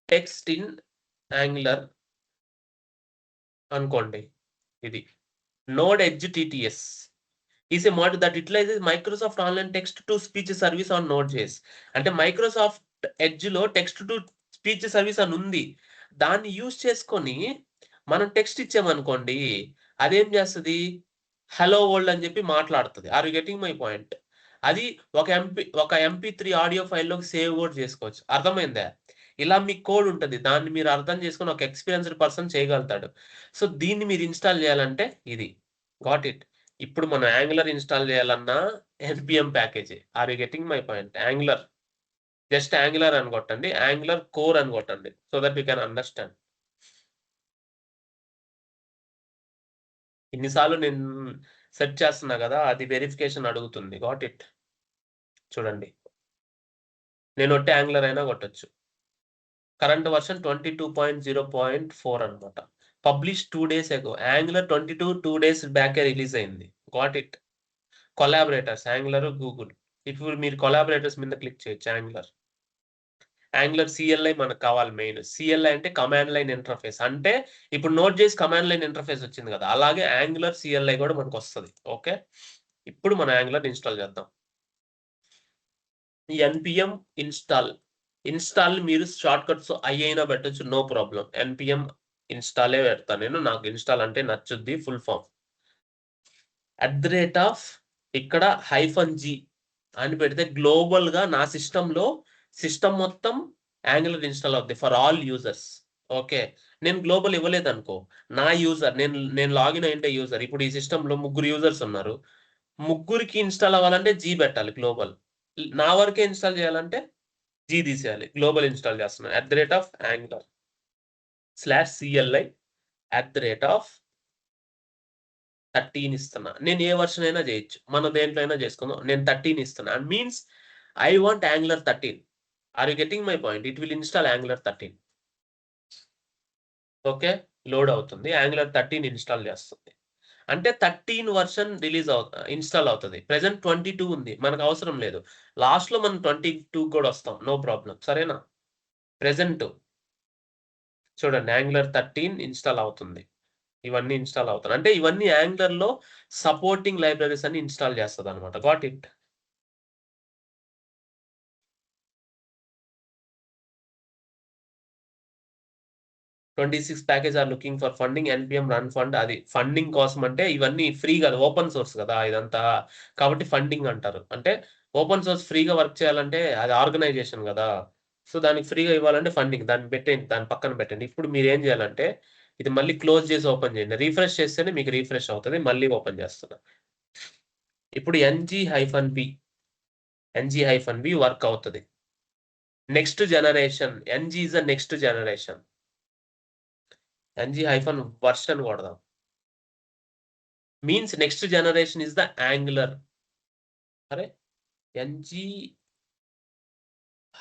text in Angular అనుకోండి. ఇది node edge TTS is a model that యుటిలైజెస్ Microsoft online text to speech service on నోడ్.js. అంటే మైక్రోసాఫ్ట్ ఎడ్జ్‌లో టెక్స్ట్ టు స్పీచ్ సర్వీస్ అని ఉంది. దాన్ని use చేసుకొని మనం టెక్స్ట్ ఇచ్చామనుకోండి. అదేం చేస్తది? హలో వరల్డ్ అని చెప్పి మాట్లాడుతది. Are you getting my point? అది ఒక ఎంపీ3 ఆడియో ఫైల్‌లోకి సేవ్ కూడా చేసుకోవచ్చు. అర్థమైందా? ఇలా మీకు కోడ్ ఉంటది. దాన్ని మీరు అర్థం చేసుకొని ఒక ఎక్స్‌పీరియన్స్‌డ్ పర్సన్ చేయగలుగుతాడు. సో దీన్ని మీరు ఇన్‌స్టాల్ చేయాలంటే ఇది. Got it. ఇప్పుడు మనం యాంగులర్ ఇన్‌స్టాల్ చేయాలన్నా ఎన్‌పీఎం ప్యాకేజే. Are you getting my point? Angular. Just Angular అని కొట్టండి. యాంగులర్ కోర్ అని కొట్టండి. So that you can understand. ఇన్ని సార్లు నేను సెట్ చేస్తున్నా గదా! అది వెరిఫికేషన్ అడుగుతుంది. Got it. చూడండి. నేను ఒట్టి యాంగులర్ అయినా కొట్టొచ్చు. కరెంట్ వెర్షన్ 22.0.4 అన్నమాట. Publish 2 days ago. Angular 2 days బ్యాకే రిలీజ్ అయింది. Got it. Collaborators Angular, Google. ఇప్పుడు మీరు కొలాబరేటర్స్ మీద క్లిక్ చేయొచ్చు యాంగులర్. యాంగులర్ CLI మనకు కావాలి మెయిన్. CLI అంటే కమాండ్ లైన్ ఇంటర్ఫేస్. అంటే ఇప్పుడు నోడ్.js కమాండ్ లైన్ ఇంటర్ఫేస్ వచ్చింది కదా! అలాగే యాంగులర్ CLI కూడా మనకొస్తది. ఓకే. ఇప్పుడు మనం యాంగులర్ ఇన్‌స్టాల్ చేద్దాం. npm install. ఇన్‌స్టాల్ మీరు షార్ట్ కట్స్ అయినా పెట్టొచ్చు. No problem. npm ఇన్‌స్టాలే పెడతా నేను. నాకు ఇన్‌స్టాల్ అంటే నచ్చుద్ది ఫుల్ ఫార్మ్. ఇక్కడ -g అని పెడితే గ్లోబల్‌గా నా సిస్టమ్ మొత్తం యాంగులర్ ఇన్‌స్టాల్ అవుద్ది ఫర్ ఆల్ యూజర్స్. ఓకే. నేను గ్లోబల్ ఇవ్వలేదనుకో, నా యూజర్ నేను లాగిన్ అయ్యుంటే యూజర్. ఇప్పుడు ఈ సిస్టమ్‌లో ముగ్గురు యూజర్స్ ఉన్నారు. ముగ్గురికి ఇన్‌స్టాల్ అవ్వాలంటే పెట్టాలి గ్లోబల్. నా వరకే ఇన్‌స్టాల్ చేయాలంటే తీసేయాలి. గ్లోబల్ ఇన్‌స్టాల్ చేస్తున్నాను. @angular/CLI 13 ఇస్తున్నా. నేను ఏ వెర్షన్ అయినా చేయొచ్చు. మనం దేంట్లో అయినా చేసుకుందాం. నేను 13 ఇస్తున్నా. Means I want Angular 13. Are you getting my point? It will install Angular 13. Okay, load అవుతుంది, Angular 13 ఇన్స్టాల్ చేస్తుంది. అంటే 13 వర్షన్ ఇన్స్టాల్ అవుతుంది. ప్రెసెంట్ 22 ఉంది, మనకు అవసరం లేదు. లాస్ట్ లో మనం 22 కూడా వస్తాం, నో ప్రాబ్లం. సరేనా? ప్రెసెంట్ చూడండి, Angular 13 ఇన్స్టాల్ అవుతుంది. ఇవన్నీ ఇన్స్టాల్ అవుతాయి అంటే ఇవన్నీ Angular లో సపోర్టింగ్ లైబ్రరీస్ అన్ని ఇన్స్టాల్ చేస్తుంది అనమాట. Got it? 26 package are looking for funding, NPM run fund. అది ఫండింగ్ కోసం అంటే ఇవన్నీ ఫ్రీ కదా, ఓపెన్ సోర్స్ కదా ఇదంతా, కాబట్టి ఫండింగ్ అంటారు. అంటే ఓపెన్ సోర్స్ ఫ్రీగా వర్క్ చేయాలంటే అది ఆర్గనైజేషన్ కదా, సో దానికి ఫ్రీగా ఇవ్వాలంటే ఫండింగ్. దాన్ని పెట్టండి, దాని పక్కన పెట్టండి. ఇప్పుడు మీరు ఏం చేయాలంటే ఇది మళ్ళీ క్లోజ్ చేసి ఓపెన్ చేయండి. రీఫ్రెష్ చేస్తేనే మీకు రీఫ్రెష్ అవుతుంది. మళ్ళీ ఓపెన్ చేస్తున్నా. ఇప్పుడు NG-B వర్క్ అవుతుంది. Next generation NG is the next generation. NG-version కొడదాం. Means next generation is the Angular. అరే NG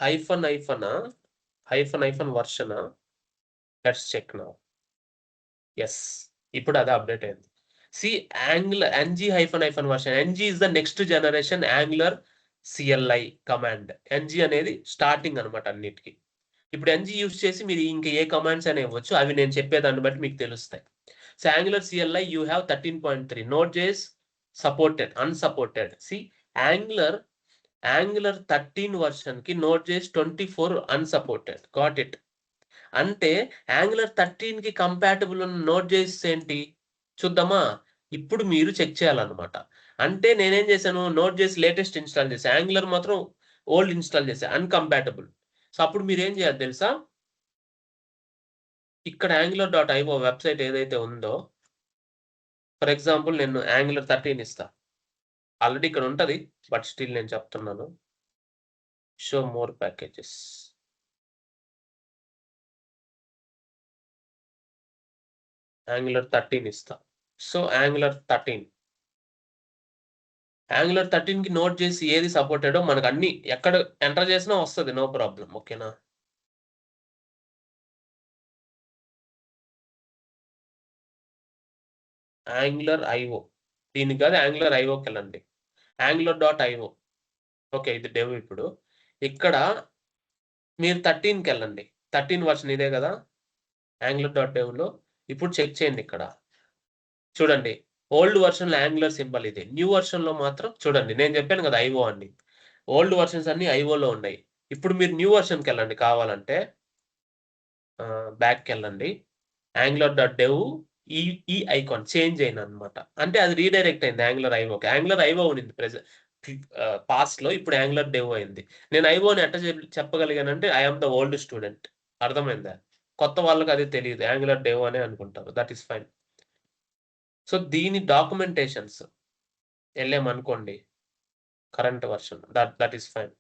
hyphen version. Let's check now. Yes, ఇప్పుడు అది అప్డేట్ అయింది. See, Angular NG-version. NG is the next generation Angular CLI command. NG అనేది starting అనమాట అన్నిటికీ. ఇప్పుడు NG use చేసి మీరు ఇంకా ఏ కమాండ్స్ అయినా ఇవ్వచ్చు, అవి నేను చెప్పేదాన్ని బట్టి మీకు తెలుస్తాయి. So Angular CLI you have 13.3. Node.js supported, unsupported. See, Angular 13 version కి Node.js 24 unsupported. Got it? అంటే Angular 13 కి కంపాటబుల్ ఉన్న Node.js ఏంటి చూద్దామా? ఇప్పుడు మీరు చెక్ చేయాలన్నమాట. అంటే నేనేం చేశాను, Node.js లేటెస్ట్ ఇన్స్టాల్ చేశాను, Angular మాత్రం ఓల్డ్ ఇన్స్టాల్ చేశాను, అన్కంపాటబుల్. సో అప్పుడు మీరు ఏం చేయాలి తెలుసా? ఇక్కడ angular.io వెబ్సైట్ ఏదైతే ఉందో, ఫర్ ఎగ్జాంపుల్ నేను Angular 13 ఇస్తా. ఆల్రెడీ ఇక్కడ ఉంటది, బట్ స్టిల్ నేను చెప్తున్నాను. Show more packages. Angular 13 ఇస్తా. సో Angular 13 కి నోట్ చేసి ఏది సపోర్టెడో మనకు అన్ని ఎక్కడ ఎంటర్ చేసినా వస్తుంది, నో ప్రాబ్లం. ఓకేనా? Angular IO, దీనికి కాదు, Angular IOకి వెళ్ళండి. Angular.io. ఓకే, ఇది డెవ్. ఇప్పుడు ఇక్కడ మీరు 13కి వెళ్ళండి. 13 వర్షన్ ఇదే కదా Angular.dev లో. ఇప్పుడు చెక్ చేయండి, ఇక్కడ చూడండి, ఓల్డ్ వర్షన్ లో Angular సింబల్ ఇది, న్యూ వర్షన్ లో మాత్రం చూడండి, నేను చెప్పాను కదా IO అని. ఓల్డ్ వర్షన్స్ అన్ని IO లో ఉన్నాయి. ఇప్పుడు మీరు న్యూ వర్షన్కి వెళ్ళండి కావాలంటే, బ్యాక్కి వెళ్ళండి. Angular.dev ఈ ఐకాన్ చేంజ్ అయింది అనమాట. అంటే అది రీడైరెక్ట్ అయింది Angular IOకి. Angular IO ఉంది పాస్ట్ లో, ఇప్పుడు Angular dev అయింది. నేను IO ని ఎట్లా చెప్పగలిగానంటే ఐఎమ్ ద ఓల్డ్ స్టూడెంట్. అర్థమైందా? కొత్త వాళ్ళకి అది తెలియదు, Angular dev అనే అనుకుంటారు. That is fine. సో దీని డాక్యుమెంటేషన్స్ వెళ్ళామనుకోండి, current version, that is fine.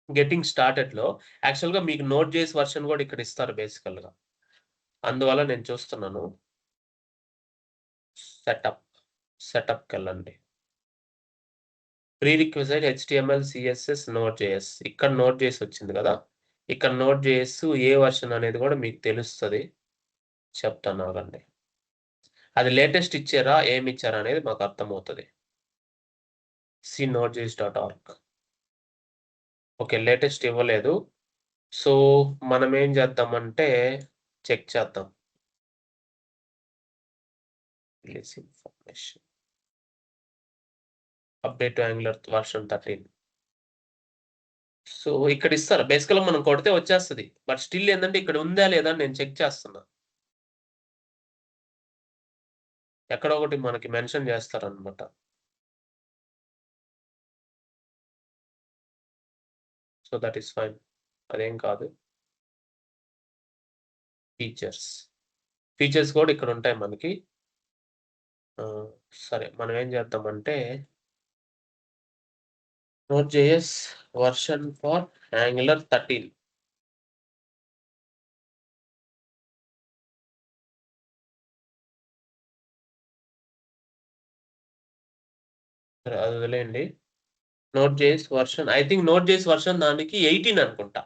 Getting started లో యాక్చువల్గా మీకు Node.js వర్షన్ కూడా ఇక్కడ ఇస్తారు బేసికల్ గా, అందువల్ల నేను చూస్తున్నాను. సెటప్కి వెళ్ళండి. Pre requisite HTML CSS Node.js. ఇక్కడ Node.js వచ్చింది కదా, ఇక్కడ Node.js ఏ వర్షన్ అనేది కూడా మీకు తెలుస్తుంది. చెప్తాను ఆగండి. అది లేటెస్ట్ ఇచ్చారా ఏమి ఇచ్చారా అనేది మాకు అర్థమవుతుంది. Node.js.org. ఓకే, లేటెస్ట్ ఇవ్వలేదు. సో మనం ఏం చేద్దామంటే చెక్ చేద్దాం. Information update to Angular version 13. So ఇక్కడ ఇస్తారు బేసికల్గా, మనం కొడితే వచ్చేస్తుంది. బట్ స్టిల్ ఏంటంటే ఇక్కడ ఉందా లేదా అని నేను చెక్ చేస్తున్నా. ఎక్కడ ఒకటి మనకి మెన్షన్ చేస్తారనమాట. సో దట్ ఈస్ ఫైన్, అదేం కాదు. ఫీచర్స్ కూడా ఇక్కడ ఉంటాయి మనకి. సరే, మనం ఏం చేద్దామంటే Node.js వర్షన్ ఫర్ Angular 13. సరే, అది వదిలేయండి. Node.js version, I think Node.js version దానికి 18 అనుకుంటా.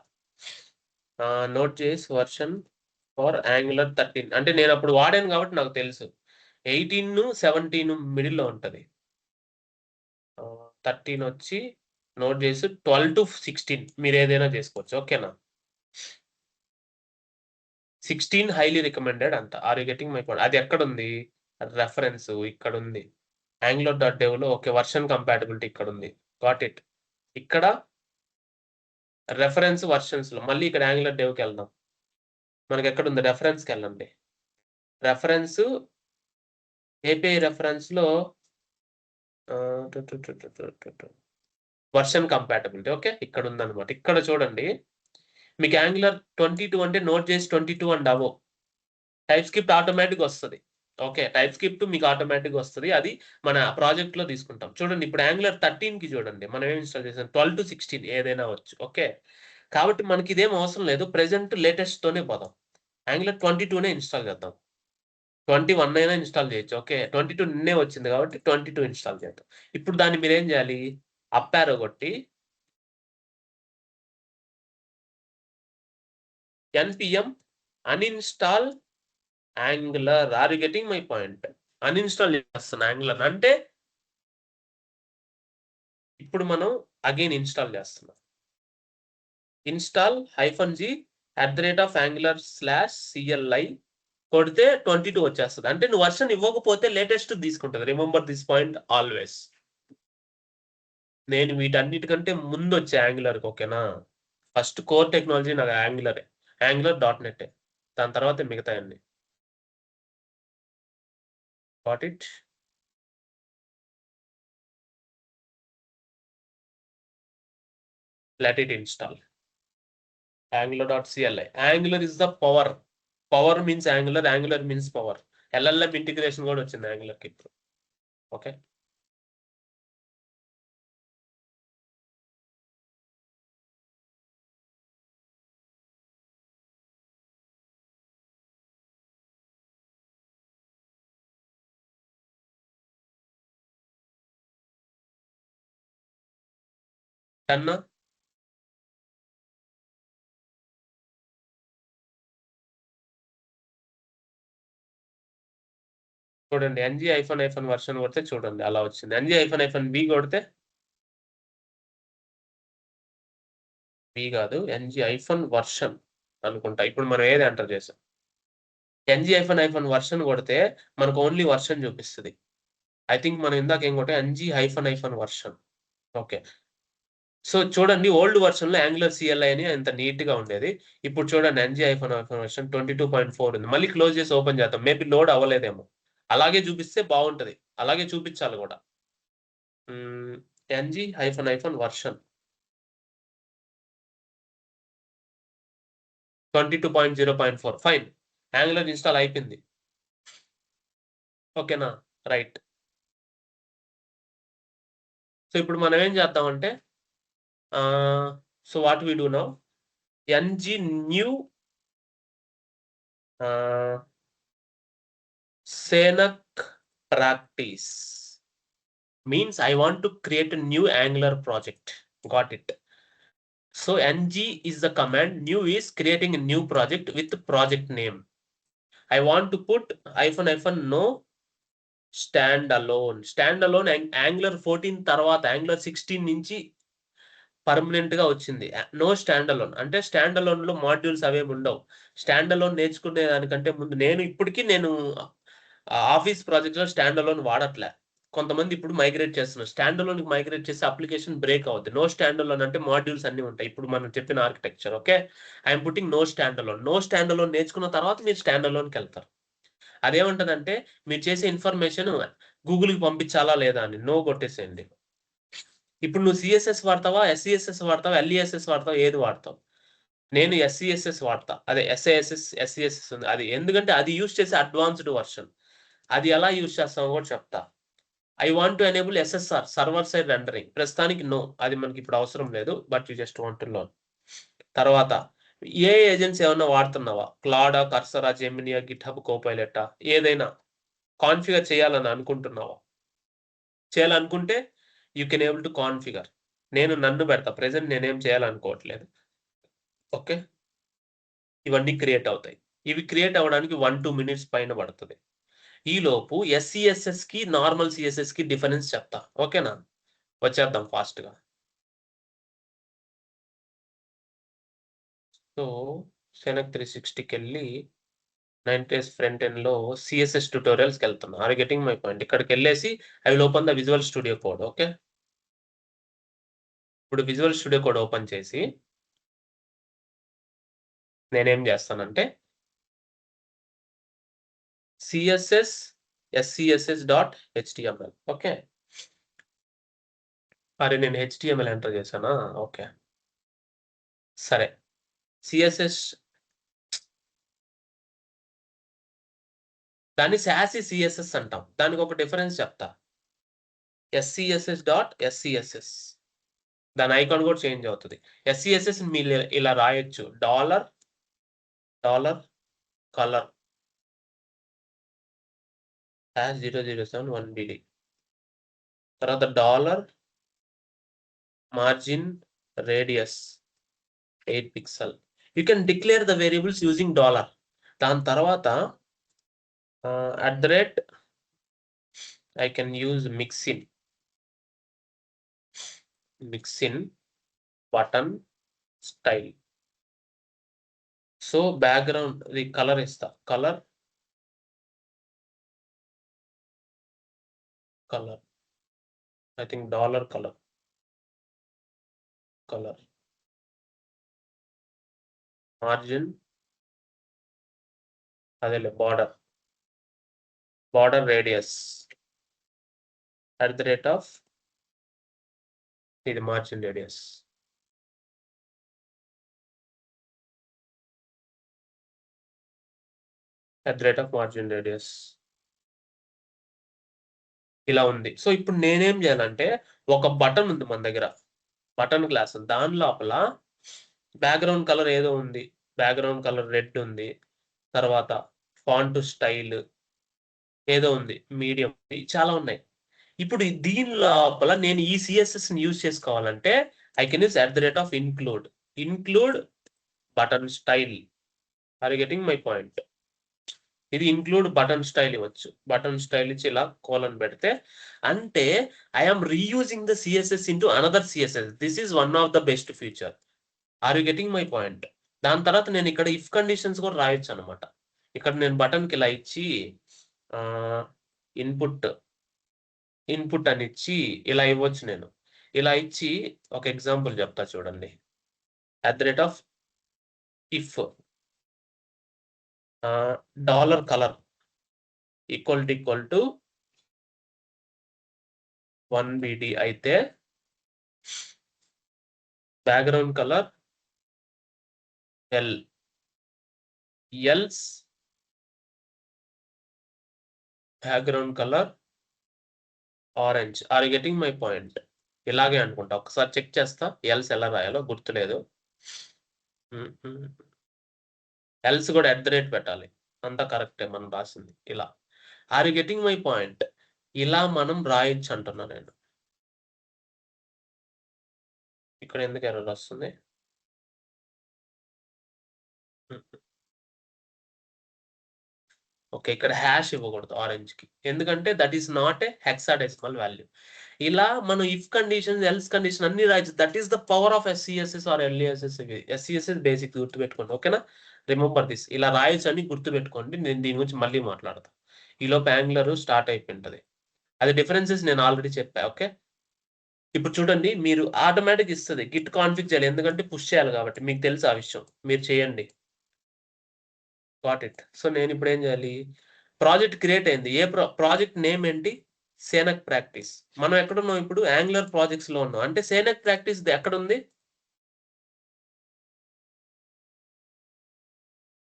నోట్ చేసి వర్షన్ ఫర్ యాంగులర్ 13 అంటే నేను అప్పుడు వాడాను కాబట్టి నాకు తెలుసు 18-17 మిడిల్లో ఉంటుంది 13 వచ్చి నోట్ చేసి 12-16 మీరు ఏదైనా చేసుకోవచ్చు ఓకేనా 16 హైలీ రికమెండెడ్ అంట are you getting my point అది ఎక్కడ ఉంది రెఫరెన్స్ ఇక్కడ ఉంది angular.dev లో ఓకే వర్షన్ కంపాటబిలిటీ ఇక్కడ ఉంది గాట్ ఇట్ ఇక్కడ రెఫరెన్స్ వర్షన్స్ లో మళ్ళీ ఇక్కడ angular.dev కి వెళ్దాం మనకి ఎక్కడ ఉంది రెఫరెన్స్ కి వెళ్ళండి రెఫరెన్స్ ఏపీఐ రెఫరెన్స్ లో వర్షన్ కంపాటబిలిటీ ఓకే ఇక్కడ ఉందన్నమాట ఇక్కడ చూడండి మీకు యాంగులర్ 22 అంటే నోట్ చేసి 22 అండ్ అవో టైప్ స్క్రిప్ట్ ఆటోమేటిక్ వస్తుంది ఓకే టైప్ స్క్రిప్ట్ మీకు ఆటోమేటిక్ వస్తుంది అది మన ప్రాజెక్ట్ లో తీసుకుంటాం చూడండి ఇప్పుడు యాంగులర్ 13 కి చూడండి మనం ఏం ఇన్స్టాల్ చేసాం 12-16 ఏదైనా వచ్చు ఓకే కాబట్టి మనకి ఇదేం అవసరం లేదు ప్రెసెంట్ లేటెస్ట్ తోనే పోదాం యాంగులర్ 22నే ఇన్స్టాల్ చేద్దాం 21 అయినా ఇన్స్టాల్ చేయొచ్చు ఓకే 22 నిన్నే వచ్చింది కాబట్టి 22 ఇన్స్టాల్ చేద్దాం ఇప్పుడు దాన్ని మీరు ఏం చేయాలి అప్ యారో కొట్టి npm uninstall angular are you getting my point uninstall చేస్తాను యాంగులర్ అంటే ఇప్పుడు మనం అగైన్ ఇన్స్టాల్ చేస్తున్నాం ఇన్స్టాల్ -g @angular/cli కొడితే 22 వచ్చేస్తుంది అంటే నువ్వు వర్షన్ ఇవ్వకపోతే లేటెస్ట్ తీసుకుంటుంది రిమెంబర్ దిస్ పాయింట్ ఆల్వేస్ నేను వీటన్నిటికంటే ముందు వచ్చే యాంగులర్కి ఓకేనా ఫస్ట్ కోర్ టెక్నాలజీ నాకు యాంగులర్.net దాని తర్వాత మిగతా అన్ని got it let it install angular.cli angular is the power means angular means power llm integration కూడా వచ్చింది angular కి ఇప్పుడు ఓకే డన్ చూడండి ng-hyphen వర్షన్ కొడితే చూడండి అలా వచ్చింది ng-v కొడితే v కాదు ng-hyphen వర్షన్ అనుకుంటా ఇప్పుడు మనం ఏది ఎంటర్ చేసాం ng-hyphen వర్షన్ కొడితే మనకు ఓన్లీ వర్షన్ చూపిస్తుంది ఐ థింక్ మనం ఇందాక ఏం కొట్టే ng-hyphen వర్షన్ ఓకే సో చూడండి ఓల్డ్ వర్షన్ లో యాంగులర్ CLI అని అంత నీట్ గా ఉండేది ఇప్పుడు చూడండి ng-hyphen వర్షన్ 22.4 ఉంది మళ్ళీ క్లోజ్ చేసి ఓపెన్ చేద్దాం మేబీ లోడ్ అవ్వలేదేమో అలాగే చూపిస్తే బాగుంటది అలాగే చూపించాలి కూడా ng-hyphen version 22.0.4 fine angular install అయిపోయింది ఓకేనా రైట్ సో ఇప్పుడు మనం ఏం చేద్దామంటే so what we do now ng new Senak practice means I want to create a new Angular project. Got it. So ng is the command, new is creating a new project with project name. I want to put -no standalone. Standalone Angular 14 తర్వాత Angular 16 నుంచి permanent గా వచ్చింది no stand alone అంటే stand alone లో modules అవేమి ఉండవు stand alone నేర్చుకునే దానికంటే ముందు నేను ఆఫీస్ ప్రాజెక్ట్ లో స్టాండ్ అలోన్ వాడట్లే కొంతమంది ఇప్పుడు మైగ్రేట్ చేస్తున్నారు స్టాండ్ అలోన్ మైగ్రేట్ చేసి అప్లికేషన్ బ్రేక్ అవుతుంది నో స్టాండ్ అలోన్ అంటే మాడ్యూల్స్ అన్ని ఉంటాయి ఇప్పుడు మనం చెప్పిన architecture okay I'm putting no stand alone నేర్చుకున్న తర్వాత మీరు స్టాండ్ అలోన్కి వెళ్తారు అదేమంటదంటే మీరు చేసే ఇన్ఫర్మేషన్ గూగుల్కి పంపించాలా లేదా అని నో కొట్టేసేయండి ఇప్పుడు నువ్వు సిఎస్ఎస్ వాడతావా ఎస్సిఎస్ఎస్ వాడతావా ఎల్ఈఎస్ఎస్ వాడతావా ఏది వాడతావు నేను ఎస్సిఎస్ఎస్ వాడతా అదే ఎస్సిఎస్ఎస్ ఉంది అది ఎందుకంటే అది యూజ్ చేసే అడ్వాన్స్డ్ వర్షన్ అది ఎలా యూజ్ చేస్తామో కూడా చెప్తా I want to enable SSR server side rendering ప్రస్తుతానికి నో అది మనకి ఇప్పుడు అవసరం లేదు but you just want to learn తర్వాత ఏ ఏజెన్సీ ఏమన్నా వాడుతున్నావా క్లాడా కర్సరా జెమినియా గిట్హబ్ కోపైలెట్టా ఏదైనా కాన్ఫిగర్ చేయాలని అనుకుంటున్నావా చేయాలనుకుంటే you can able to configure నన్ను పెడతా ప్రెసెంట్ నేనేం చేయాలనుకోవట్లేదు ఓకే ఇవన్నీ క్రియేట్ అవుతాయి. ఇవి క్రియేట్ అవ్వడానికి 1-2 మినిట్స్ పైన పడుతుంది. ఈలోపు SCSSకి నార్మల్ CSSకి డిఫరెన్స్ చెప్తా. ఓకేనా? వచ్చేద్దాం ఫాస్ట్‌గా. సో సెనెక్ 360కెళ్ళి 9 డేస్ ఫ్రంట్ ఎండ్‌లో CSS ట్యుటోరియల్స్‌కెళ్తున్నా. Are you getting my point? ఇక్కడికెళ్ళేసి I will open the Visual studio Code. Okay. ఇప్పుడు విజువల్ స్టూడియో కోడ్ ఓపెన్ చేసి నేనేం చేస్తానంటే CSS SCSS.html. ఓకే. అరే నేను HTML ఎంటర్ చేశానా? ఓకే. సరే. CSS దాన్ని సాసీ CSS అంటాం. దానికి ఒక డిఫరెన్స్ చెప్తా. SCSS.SCSS దాని ఐకాన్ కూడా చేంజ్ అవుతది. SCSS మీరు ఇలా రాయొచ్చు. డాలర్ కలర్ #0071BD తర్వాత dollar margin radius 8 pixel. You can declare the variables using dollar. దాని తర్వాత I can use mixin button style. So background the color is the color I think dollar color margin adele border radius @ the margin radius @ margin radius ఇలా ఉంది. So ఇప్పుడు నేనేం చేయాలంటే ఒక button ఉంది మన దగ్గర. బటన్ క్లాస్ దాని లోపల బ్యాక్‌గ్రౌండ్ కలర్ ఏదో ఉంది. బ్యాక్‌గ్రౌండ్ కలర్ రెడ్ ఉంది. తర్వాత ఫాంట్ స్టైల్ ఏదో ఉంది. మీడియం చాలా ఉన్నాయి. ఇప్పుడు దీని లోపల నేను ఈ CSSని యూజ్ చేసుకోవాలంటే I can use @include button style. Are you getting my point? ఇది ఇంక్లూడ్ బటన్ స్టైల్ ఇవ్వచ్చు. బటన్ స్టైల్ ఇచ్చి ఇలా కోలన్ పెడితే అంటే I am reusing the CSS into another CSS. This is one of the best feature. Are you getting my point? దాని తర్వాత నేను ఇక్కడ ఇఫ్ కండిషన్స్ కూడా రాయొచ్చు అనమాట. ఇక్కడ నేను బటన్కి ఇలా ఇచ్చి ఇన్పుట్ అని ఇచ్చి ఇలా ఇవ్వచ్చు నేను. ఇలా ఇచ్చి ఒక ఎగ్జాంపుల్ చెప్తా చూడండి. @if dollar colour equal to 1BD అయితే background colour else background colour orange. Are you getting my point? ఇలాగే అనుకుంటా. ఒకసారి చెక్ చేస్తా. ఎల్స్ ఎలా రాయాలో గుర్తులేదు. ఎల్స్ కూడా @ పెట్టాలి. అంతా కరెక్టే మనం రాసింది. ఇలా. Are you getting my point? ఇలా మనం రాయొచ్చు అంటున్నా నేను. ఇక్కడ ఎందుకు ఎర్రర్ వస్తుంది? ఓకే. ఇక్కడ హ్యాష్ ఇవ్వకూడదు ఆరెంజ్‌కి. ఎందుకంటే that is not a hexadecimal value. ఇలా మనం ఇఫ్ కండిషన్, ఎల్స్ కండిషన్ అన్ని రాయొచ్చు. That is the power of SCSS or LASS ఇవి. SCSS బేసిక్ గుర్తుపెట్టుకోండి. ఓకేనా? Remember this. ఇలా రాయొచ్చు అని గుర్తుపెట్టుకోండి. నేను దీని గురించి మళ్ళీ మాట్లాడతా. ఈలోపు యాంగులర్ స్టార్ట్ అయిపోయింటది. అది డిఫరెన్సెస్ నేను ఆల్రెడీ చెప్పా. ఓకే. ఇప్పుడు చూడండి మీరు ఆటోమేటిక్ ఇస్తది. గిట్ కాన్ఫిగ్ చేయాలి. ఎందుకంటే పుష్ చేయాలి కాబట్టి. మీకు తెలుసు ఆ విషయం. మీరు చేయండి. Got it. సో నేను ఇప్పుడు ఏం చేయాలి? ప్రాజెక్ట్ క్రియేట్ అయింది. ప్రాజెక్ట్ నేమ్ ఏంటి? సేనక్ ప్రాక్టీస్. మనం ఎక్కడున్నాం ఇప్పుడు? యాంగులర్ ప్రాజెక్ట్స్‌లో ఉన్నాం. అంటే సేనక్ ప్రాక్టీస్ ఎక్కడుంది?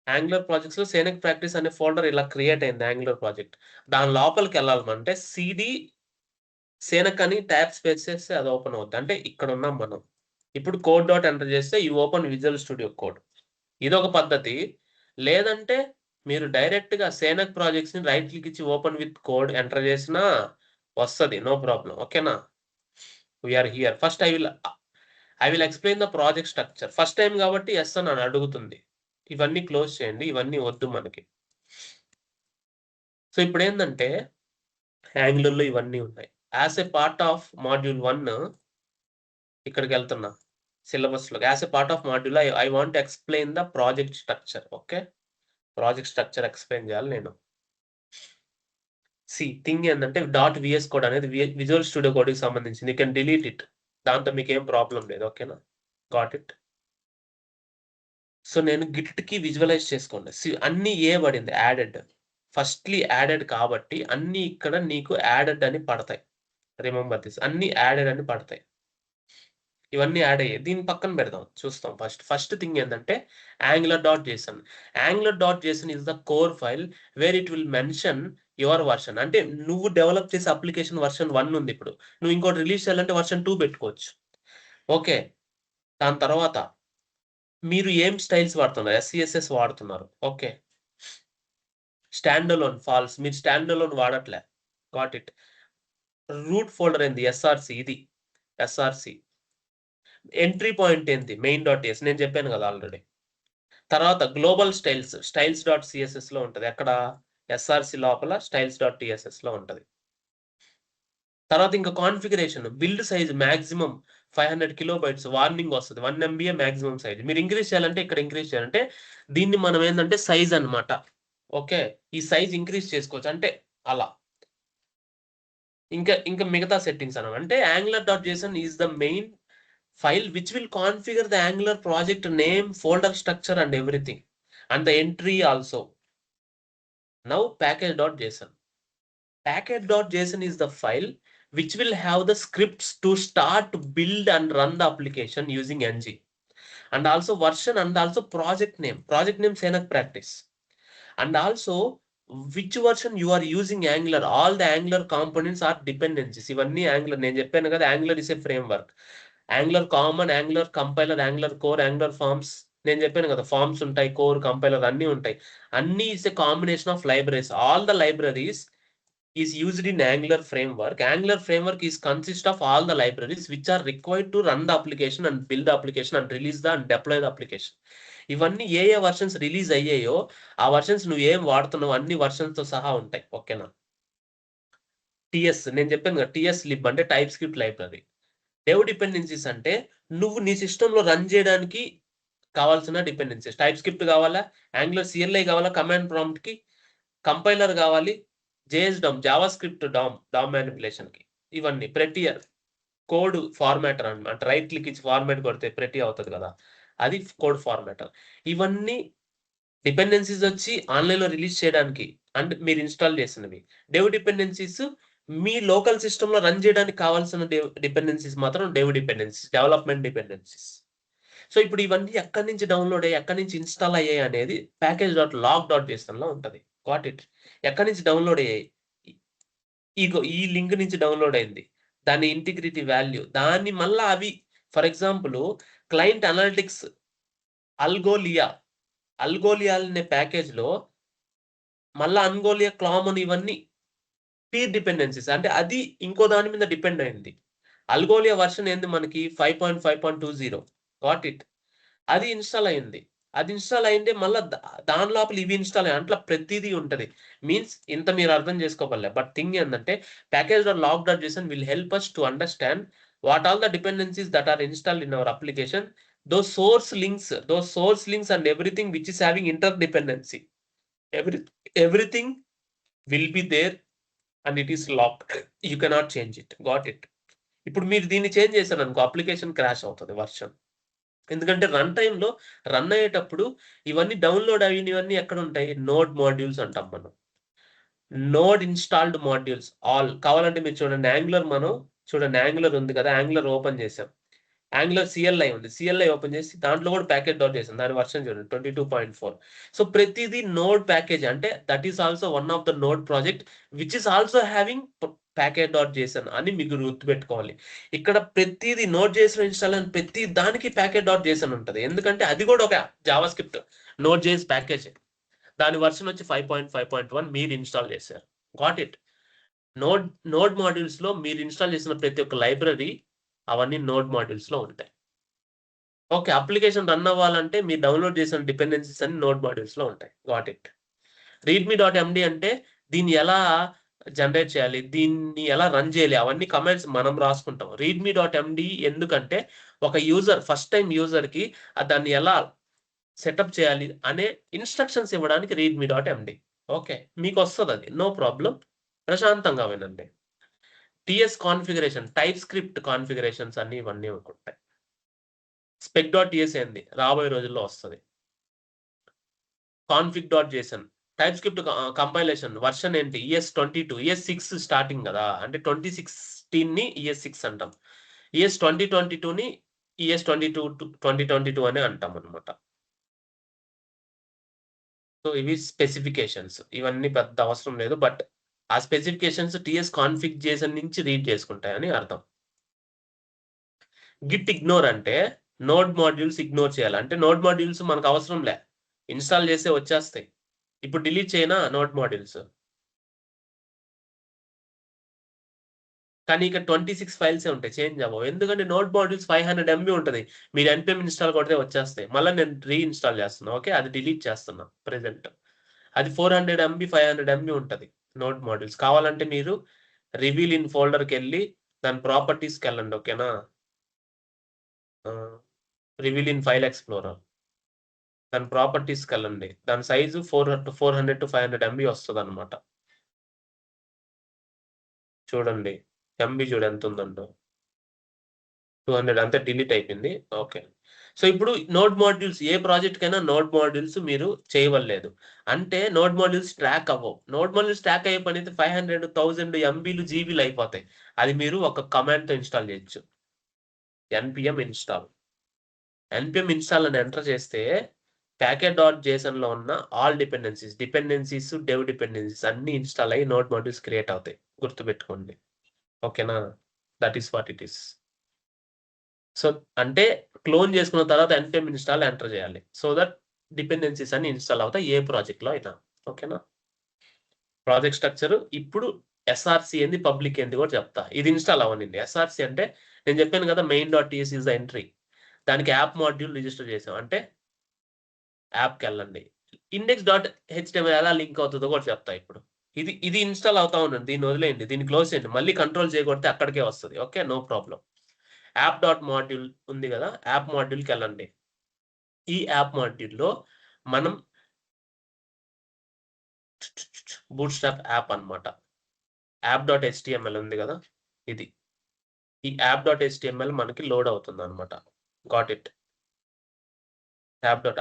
యాంగులర్ ప్రాజెక్ట్స్‌లో సేనక్ ప్రాక్టీస్ అనే ఫోల్డర్ ఇలా క్రియేట్ అయింది యాంగులర్ ప్రాజెక్ట్. దాని లోపలికెళ్ళాలంటే సీడీ సేనక్ అని ట్యాబ్ స్పేస్ చేస్తే అది ఓపెన్ అవుద్ది. అంటే ఇక్కడ ఉన్నాం మనం. ఇప్పుడు కోడ్ డాట్ ఎంటర్ చేస్తే you open visual studio code. ఇదొక పద్ధతి. లేదంటే మీరు డైరెక్ట్‌గా సేనక్ ప్రాజెక్ట్స్‌ని రైట్ క్లిక్ ఇచ్చి ఓపెన్ విత్ కోడ్ ఎంటర్ చేసినా వస్తది. No problem. ఓకేనా? We are here. First I will explain the project structure. First time కాబట్టి యెస్ అని అడుగుతుంది. ఇవన్నీ క్లోజ్ చేయండి. ఇవన్నీ వద్దు మనకి. సో ఇప్పుడేందంటే యాంగులర్‌లో ఇవన్నీ ఉన్నాయి. As a part of module 1 ఇక్కడికెళ్తున్నా. సిలబస్‌లోకి. As a part of module I want to explain the project structure. Okay. Project structure explain చేయాలి నేను. థింగ్ ఏందంటే .vs కోడ్ అనేది విజువల్ స్టూడియో కోడ్‌కి సంబంధించింది. You can delete it. దాంతో మీకేం ప్రాబ్లమ్ లేదు. ఓకేనా? Got it. సో నేను గిట్‌కి విజువలైజ్ చేసుకోండి. అన్నీ పడింది యాడెడ్. ఫస్ట్‌లీ యాడెడ్ కాబట్టి అన్నీ ఇక్కడ నీకు యాడెడ్ అని పడతాయి. Remember this. అన్నీ యాడెడ్ అని పడతాయి. ఇవన్నీ యాడ్ అయ్యాయి. దీన్ని పక్కన పెడదాం. చూస్తాం ఫస్ట్ థింగ్ ఏందంటే angular.json. angular.json is the core file where it will mention your version. అంటే నువ్వు డెవలప్ చేసే అప్లికేషన్ వర్షన్ 1 ఉంది ఇప్పుడు. నువ్వు ఇంకోటి రిలీజ్ చేయాలంటే వర్షన్ 2 పెట్టుకోవచ్చు. ఓకే. దాని తర్వాత మీరు ఏం స్టైల్స్ వాడుతున్నారు? SCSS వాడుతున్నారు. ఓకే. Stand alone false. మీరు స్టాండ్ అలోన్ వాడట్లే. Got it. రూట్ ఫోల్డర్ ఏంది? SRC ఇది. SRC. ఎంట్రీ పాయింట్ ఏంటి? మెయిన్.ts నేను చెప్పాను కదా ఆల్రెడీ. తర్వాత గ్లోబల్ స్టైల్స్.css లో ఉంటది. ఎక్కడ? SRC లోపల స్టైల్స్.tss లో ఉంటది. తర్వాత ఇంకా configuration build size maximum 500 kilobytes warning వస్తది. 1 MB మాక్సిమం సైజ్. మీరు ఇంక్రీజ్ చేయాలంటే ఇక్కడ ఇంక్రీజ్ చేయాలంటే దీన్ని మనం ఏందంటే సైజ్ అన్నమాట. ఓకే. ఈ సైజ్ ఇంక్రీజ్ చేసుకోవచ్చు. అంటే అలా. ఇంకా మిగతా సెట్టింగ్స్ అన్నమాట. అంటే angular.json is the main file which will configure the Angular project name, folder structure and everything, and the entry also. Now package.json. Package.json is the file which will have the scripts to start, build and run the application using ng, and also version and also project name Senak practice, and also which version you are using Angular. All the Angular components are dependencies. ఇవన్నీ Angular నేను చెప్పాను కదా, Angular is a framework. Angular common, Angular compiler, Angular core, Angular forms. నేను చెప్పాను కదా, forms ఉంటాయి, core, compiler అన్నీ ఉంటాయి. అన్నీ is a combination of libraries. All the libraries is used in Angular framework. Angular framework is consist of all the libraries which are required to run the application and build the application and release the and deploy the application. ఇవన్నీ ఏ versions release అయ్యాయో ఆ versions నువ్వు ఏం వాడుతున్నావు అన్ని versions తో సహా ఉంటాయి. ఓకేనా? టిఎస్ నేను చెప్పాను కదా, టిఎస్ లిబ్ అంటే TypeScript library. Dev dependencies అంటే నువ్వు నీ సిస్టమ్ లో రన్ చేయడానికి కావాల్సిన డిపెండెన్సీస్. టైప్ స్క్రిప్ట్ కావాలా, యాంగులర్ CLI కావాలా, కమాండ్ ప్రాంప్ట్ కి కంపైలర్ కావాలి, JSDOM JavaScript DOM manipulation కి. ఇవన్నీ ప్రెటియర్ కోడ్ ఫార్మాటర్ అన్నమాట. రైట్ క్లిక్ ఇచ్చి ఫార్మాట్ కొడితే ప్రెటీ అవుతుంది కదా, అది కోడ్ ఫార్మాటర్. ఇవన్నీ డిపెండెన్సీస్ వచ్చి ఆన్లైన్ లో రిలీజ్ చేయడానికి అండ్ మీరు ఇన్స్టాల్ చేసినవి. డెవ్ డిపెండెన్సీస్ మీ లోకల్ సిస్టమ్ లో రన్ చేయడానికి కావాల్సిన డిపెండెన్సీస్ మాత్రం dev dependencies, development dependencies. So ఇప్పుడు ఇవన్నీ ఎక్కడి నుంచి డౌన్లోడ్ అయ్యాయి, ఎక్కడి నుంచి ఇన్స్టాల్ అయ్యాయి అనేది package.log.json లో ఉంటది. Got it. ఎక్కడి నుంచి డౌన్లోడ్ అయ్యాయి? ఈ లింక్ నుంచి డౌన్లోడ్ అయింది. దాని ఇంటిగ్రిటీ వాల్యూ, దాన్ని మళ్ళా అవి ఫర్ ఎగ్జాంపుల్ క్లయింట్ అనలిటిక్స్ అల్గోలియా అనే ప్యాకేజ్ లో మళ్ళా అన్గోలియా క్లామన్ ఇవన్నీ పీర్ డిపెండెన్సీస్. అంటే అది ఇంకో దాని మీద డిపెండ్ అయింది. అల్గోలియా వర్షన్ ఏంది మనకి 5.5.20. Got it. అది ఇన్స్టాల్ అయింది. అది ఇన్స్టాల్ అయిందే మళ్ళా దాని లోపల ఇవి ఇన్స్టాల్ అయ్యాయి. అట్లా ప్రతిదీ ఉంటది. మీన్స్ ఇంత మీరు అర్థం చేసుకోగలే. బట్ థింగ్ ఏంటంటే package.log.json will help us to understand what all the dependencies that are installed in our application, those source links and everything which is having interdependency. Everything will be there and it is locked. You cannot change it. Got it. ఇప్పుడు మీరు దీన్ని change చేశారు అనుకో, application crash అవుతుంది version. ఎందుకంటే run టైంలో run అయ్యేటప్పుడు ఇవన్నీ డౌన్లోడ్ అయినవన్నీ ఎక్కడ ఉంటాయి? నోడ్ మాడ్యూల్స్ అంటాం మనం. Node installed modules all. కావాలంటే మీరు చూడండి, యాంగులర్ ఉంది కదా, యాంగులర్ ఓపెన్ చేసాం. యాంగులర్ CLI ఉంది. CLI ఓపెన్ చేసి దాంట్లో కూడా package.json దాని వర్షన్ చూడండి 22.4. సో ప్రతిదీ నోడ్ ప్యాకేజ్. అంటే that is also one of the node project which is also having package.json అని మీకు గుర్తుపెట్టుకోవాలి. ఇక్కడ ప్రతిదీ నోడ్ JS ఇన్స్టాల్ అని ప్రతి దానికి package.json ఉంటుంది. ఎందుకంటే అది కూడా ఒక Java script node JS package. దాని వర్షన్ వచ్చి 5.5.1 మీరు ఇన్స్టాల్ చేశారు. Got it. నోడ్ మాడ్యూల్స్ లో మీరు ఇన్స్టాల్ చేసిన ప్రతి ఒక్క లైబ్రరీ అవన్నీ నోడ్ మాడ్యూల్స్ లో ఉంటాయి. ఓకే. అప్లికేషన్ రన్ అవ్వాలంటే మీరు డౌన్‌లోడ్ చేసిన డిపెండెన్సీస్ అన్ని నోడ్ మాడ్యూల్స్‌లో ఉంటాయి. Got it. రీడ్‌మీ.ఎండీ అంటే దీన్ని ఎలా జనరేట్ చేయాలి? దీన్ని ఎలా రన్ చేయాలి? అవన్నీ కమాండ్స్ మనం రాసుకుంటాం. రీడ్‌మీ.ఎండీ ఎందుకంటే ఒక యూజర్ ఫస్ట్ టైమ్ యూజర్‌కి దాన్ని ఎలా సెటప్ చేయాలి అనే ఇన్‌స్ట్రక్షన్స్ ఇవ్వడానికి రీడ్‌మీ.ఎండీ. ఓకే. మీకొస్తదది. No problem. ప్రశాంతంగా వినండి. TS configuration, TypeScript configurations అన్నీ ఇవన్నీ ఉంటాయి. spec.ts ఏంది? రాబోయే రోజుల్లో వస్తది. config.json type script compilation version ఏంటి? ES22 ES6 స్టార్టింగ్ గదా! అంటే 2016ని ES6 అంటాం. ES2022ని ES2022 అనే అంటామనమాట. సో, ఇవి స్పెసిఫికేషన్స్. ఇవన్నీ పెద్ద అవసరం లేదు. బట్ ఆ స్పెసిఫికేషన్స్ టీఎస్ కాన్ఫిగ్ జేసన్ నుంచి రీడ్ చేసుకుంటాయని అర్థం. గిట్ ఇగ్నోర్ అంటే నోడ్ మాడ్యూల్స్ ఇగ్నోర్ చేయాలి. అంటే నోడ్ మాడ్యూల్స్ మనకు అవసరం లే. ఇన్‌స్టాల్ చేస్తే వచ్చేస్తాయి. ఇప్పుడు డిలీట్ చేయనా నోడ్ మాడ్యూల్స్? కానీ ఇక్కడ 26 ఫైల్సే ఉంటాయి. చేంజ్ అవ్వవు. ఎందుకంటే నోడ్ మాడ్యూల్స్ 500 ఎంబీ ఉంటది. మీరు npm ఇన్‌స్టాల్ కొడితే వచ్చేస్తాయి. మళ్ళా నేను రీఇన్‌స్టాల్ చేస్తున్నా. ఓకే. అది డిలీట్ చేస్తున్నా ప్రెజెంట్. అది 400 ఎంబీ, 500 ఎంబీ ఉంటది. Node modules. కావాలంటే మీరు రివీల్ ఇన్ ఫోల్డర్‌కెళ్ళి దాని ప్రాపర్టీస్‌కెళ్ళండి. ఓకేనా? Reveal in file explorer. దాని ప్రాపర్టీస్‌కెళ్ళండి. దాని సైజు 400-500 ఎంబీ వస్తదనమాట. చూడండి. ఎంబీ చూడు ఎంతుందండో. 200 అంతే డిలీట్ అయిపోయింది. ఓకే. సో, ఇప్పుడు నోడ్ మాడ్యూల్స్ ఏ ప్రాజెక్ట్‌కైనా నోడ్ మాడ్యూల్స్ మీరు చేయవల్లేదు. అంటే నోడ్ మాడ్యూల్స్ ట్రాక్ అవ్వవు. నోడ్ మాడ్యూల్స్ ట్రాక్ అయ్యే పనైతే 500, 1000 ఎంబీలు, జీబీలు అయిపోతాయి. అది మీరు ఒక కమాండ్‌తో ఇన్‌స్టాల్ చేయొచ్చు. npm install. npm ఇన్‌స్టాల్ అని ఎంటర్ చేస్తే ప్యాకెట్.json లో ఉన్న ఆల్ డిపెండెన్సీస్, డెవ్ డిపెండెన్సీస్ అన్నీ ఇన్‌స్టాల్ అయ్యి నోడ్ మాడ్యూల్స్ క్రియేట్ అవుతాయి. గుర్తుపెట్టుకోండి. ఓకేనా? That is what it is. So, అంటే క్లోన్ చేసుకున్న తర్వాత npm ఇన్‌స్టాల్ ఎంటర్ చేయాలి. సో దట్ డిపెండెన్సీస్ అన్ని ఇన్‌స్టాల్ అవుతాయి ఏ ప్రాజెక్ట్‌లో అయినా. ఓకేనా? ప్రాజెక్ట్ స్ట్రక్చర్ ఇప్పుడు ఎస్ఆర్‌సి ఏంది, పబ్లిక్ ఏంది కూడా చెప్తా. ఇది ఇన్‌స్టాల్ అవ్వనిండి. ఎస్ఆర్‌సి అంటే నేను చెప్పాను కదా main.ts ఈస్ ద ఎంట్రీ. దానికి యాప్ మాడ్యూల్ రిజిస్టర్ చేసాం. అంటే యాప్‌కెళ్ళండి. index.html ఎలా లింక్ అవుతదో కూడా చెప్తా ఇప్పుడు. ఇది ఇన్‌స్టాల్ అవుతా ఉండండి. దీన్ని వదిలేయండి. దీన్ని క్లోజ్ చేయండి. మళ్ళీ కంట్రోల్ చేయకొడితే అక్కడికే వస్తది. ఓకే. No problem. యాప్.మాడ్యూల్ ఉంది గదా! యాప్ మాడ్యూల్‌కెళ్ళండి. ఈ యాప్ మాడ్యూల్‌లో మనం బూట్‌స్ట్రాప్ యాప్ అన్నమాట. యాప్.html ఉంది గదా! ఇది. ఈ యాప్.html మనకి లోడ్ అవుతుందన్నమాట. Got it.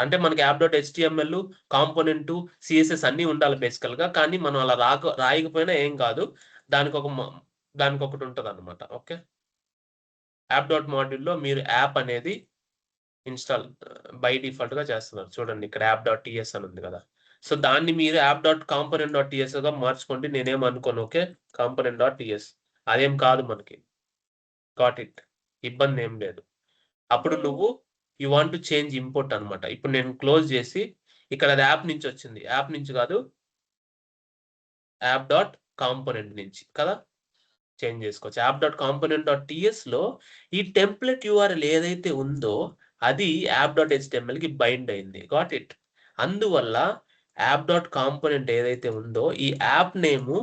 అంటే మనకి యాప్.html, కాంపోనెంట్, సీఎస్ఎస్ అన్నీ ఉండాలి బేసికల్‌గా. కానీ మనం అలా రాయకపోయినా ఏం కాదు. దానికొకటి ఉంటదన్నమాట. ఓకే. యాప్.మాడ్యూల్‌లో మీరు యాప్ అనేది ఇన్‌స్టాల్ బై డిఫాల్ట్‌గా చేస్తున్నారు. చూడండి ఇక్కడ యాప్.టీఎస్ అని ఉంది గదా! సో, దాన్ని మీరు యాప్.కాంపోనెంట్.టీఎస్‌గా మార్చుకోండి. నేనేమనుకోను. ఓకే. కాంపోనెంట్.టీఎస్ అదేం కాదు మనకి. Got it. ఇబ్బందేం లేదు. అప్పుడు నువ్వు you want to change import అన్నమాట. ఇప్పుడు నేను క్లోజ్ చేసి ఇక్కడ అది యాప్ నుంచి వచ్చింది. యాప్ నుంచి కాదు యాప్.కాంపోనెంట్ నుంచి కదా! చేంజ్ చేసుకోవచ్చు. యాప్.కాంపోనెంట్.టీఎస్‌లో ఈ టెంప్లేట్ యూఆర్ఎల్ ఏదైతే ఉందో అది యాప్.htmlకి బైండ్ అయింది. Got it. అందువల్ల యాప్.కాంపోనెంట్ ఏదైతే ఉందో ఈ యాప్ నేము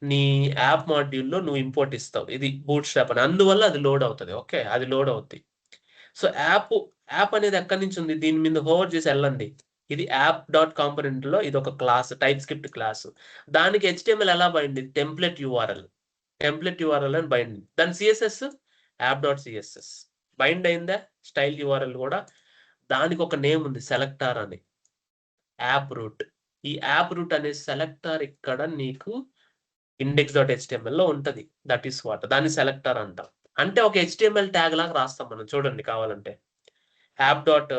నీ యాప్ మాడ్యూల్‌లో నువ్వు ఇంపోర్ట్ ఇస్తావు. ఇది బూట్‌స్ట్రాప్ అని. అందువల్ల అది లోడ్ అవుతది. ఓకే. అది లోడ్ అవుద్ది. సో, యాప్ అనేది ఎక్కడి నుంచి ఉంది? దీని మీద హోవర్ చేసి ఎళ్ళండి. ఇది యాప్.కాంపోనెంట్‌లో ఇదొక క్లాస్. TypeScript class. దానికి హెచ్‌టీఎంఎల్ ఎలా bind? Template URL. Template URL అని బైండ్. దాని సీఎస్ఎస్ యాప్.సీఎస్ఎస్. బైండ్ అయిందా? స్టైల్ యూఆర్ఎల్ గూడా. దానికొక నేమ్ ఉంది. సెలెక్టార్ అని. App root. ఈ యాప్ రూట్ అనే సెలెక్టార్ ఇక్కడ నీకు index.htmlలో ఉంటది. That is what. దాన్ని సెలెక్టార్ అంటాం. అంటే ఒక హెచ్‌టీఎంఎల్ ట్యాగ్ లాగా రాస్తాం మనం చూడండి కావాలంటే. App dot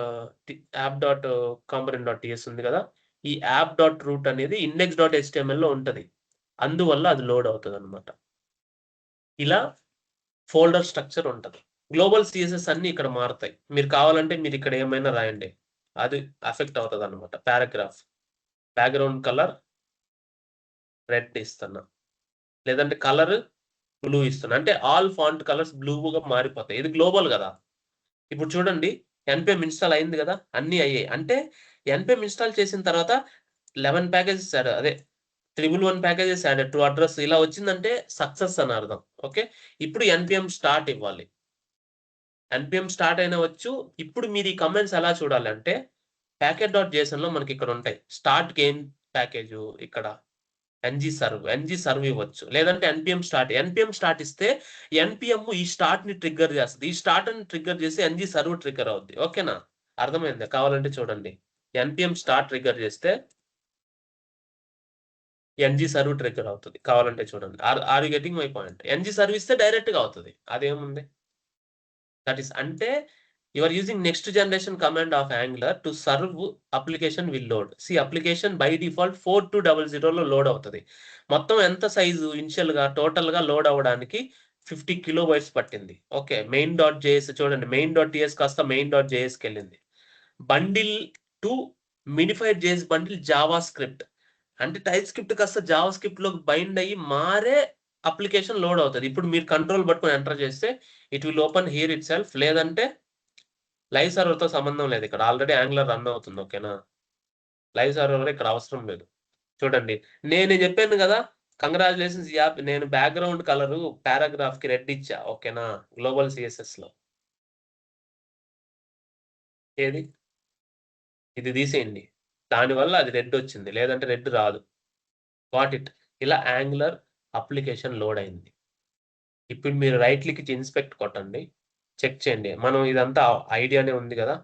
app dot component dot TS ఉంది కదా! ఈ యాప్ డాట్ రూట్ అనేది index.htmlలో ఉంటది. అందువల్ల అది లోడ్ అవుతదన్నమాట. ఇలా ఫోల్డర్ స్ట్రక్చర్ ఉంటది. గ్లోబల్ సీఎస్ఎస్ అన్నీ ఇక్కడ మారతాయి. మీరు కావాలంటే మీరు ఇక్కడ ఏమైనా రాయండి. అది అఫెక్ట్ అవుతదన్నమాట. పారాగ్రాఫ్. బ్యాక్‌గ్రౌండ్ కలర్ రెడ్ ఇస్తున్నా. లేదంటే కలర్ బ్లూ ఇస్తున్నా. అంటే ఆల్ ఫాంట్ కలర్స్ బ్లూగా మారిపోతాయి. ఇది గ్లోబల్ గదా! ఇప్పుడు చూడండి ఎన్పిఎం ఇన్‌స్టాల్ అయింది గదా! అన్నీ అయ్యాయి. అంటే ఎన్పిఎం ఇన్‌స్టాల్ చేసిన తర్వాత 11 ప్యాకేజెస్ అదే 111 ప్యాకేజెస్ యాడెడ్ టు అడ్రెస్ ఇలా వచ్చిందంటే సక్సెస్ అని అర్థం. ఓకే. ఇప్పుడు ఎన్పిఎం స్టార్ట్ ఇవ్వాలి. ఎన్పిఎం స్టార్ట్ అయినవచ్చు. ఇప్పుడు మీరు ఈ కమెంట్స్ ఎలా చూడాలంటే ప్యాకెట్.json లో మనకి ఇక్కడ ఉంటాయి. స్టార్ట్ గేమ్ ప్యాకేజు ఇక్కడ ఎన్‌జీ సర్వ్ ఇవ్వచ్చు. లేదంటే ఎన్‌పిఎం స్టార్ట్ ఇస్తే ఎన్‌పిఎం ఈ స్టార్ట్‌ని ట్రిగ్గర్ చేస్తది. ఈ స్టార్ట్‌ని ట్రిగ్గర్ చేసి ఎన్‌జీ సర్వ్ ట్రిగ్గర్ అవుద్ది. ఓకేనా? అర్థమైందా? కావాలంటే చూడండి. ఎన్‌పిఎం స్టార్ట్ ట్రిగ్గర్ చేస్తే ఎన్‌జీ సర్వ్ ట్రిగ్గర్ అవుతది. కావాలంటే చూడండి. Are you getting my point? NG serve ఇస్తే డైరెక్ట్‌గా అవుతది. అదేముంది? దట్ ఈస్ అంటే you are using next generation command of Angular to serve application will load. Application by default 4200లో లోడ్ అవుతది. మొత్తం ఎంత సైజు ఇనిషియల్‌గా టోటల్‌గా లోడ్ అవ్వడానికి 50 కిలోబైట్స్ పట్టింది. ఓకే. మెయిన్.js చూడండి. మెయిన్.ts కాస్త మెయిన్.jsకెళ్ళింది. Bundle to minified JS bundle JavaScript. అంటే టైప్ స్క్రిప్ట్ కాస్త జావా స్క్రిప్ట్‌లోకి బైండ్ అయ్యి మారే అప్లికేషన్ లోడ్ అవుతది. ఇప్పుడు మీరు కంట్రోల్ పట్టుకొని ఎంటర్ చేస్తే it will open here itself లేదంటే లైవ్ సర్వర్‌తో సంబంధం లేదు ఇక్కడ. ఆల్రెడీ యాంగులర్ రన్ అవుతుంది. ఓకేనా? లైవ్ సర్వర్ ఇక్కడ అవసరం లేదు. చూడండి. నేను చెప్పాను గదా! కంగ్రాచ్యులేషన్స్ ఈ యాప్ నేను బ్యాక్‌గ్రౌండ్ కలరు పారాగ్రాఫ్‌కి రెడ్ ఇచ్చా. ఓకేనా? గ్లోబల్ సీఎస్ఎస్‌లో. ఏది? ఇది తీసేయండి. దానివల్ల అది రెడ్ వచ్చింది. లేదంటే రెడ్ రాదు. Got it. ఇలా యాంగులర్ అప్లికేషన్ లోడ్ అయింది. ఇప్పుడు మీరు రైట్ క్లిక్ ఇచ్చి ఇన్స్పెక్ట్ కొట్టండి. చెక్ చేయండి. మనం ఇదంతా ఐడియానే ఉంది గదా!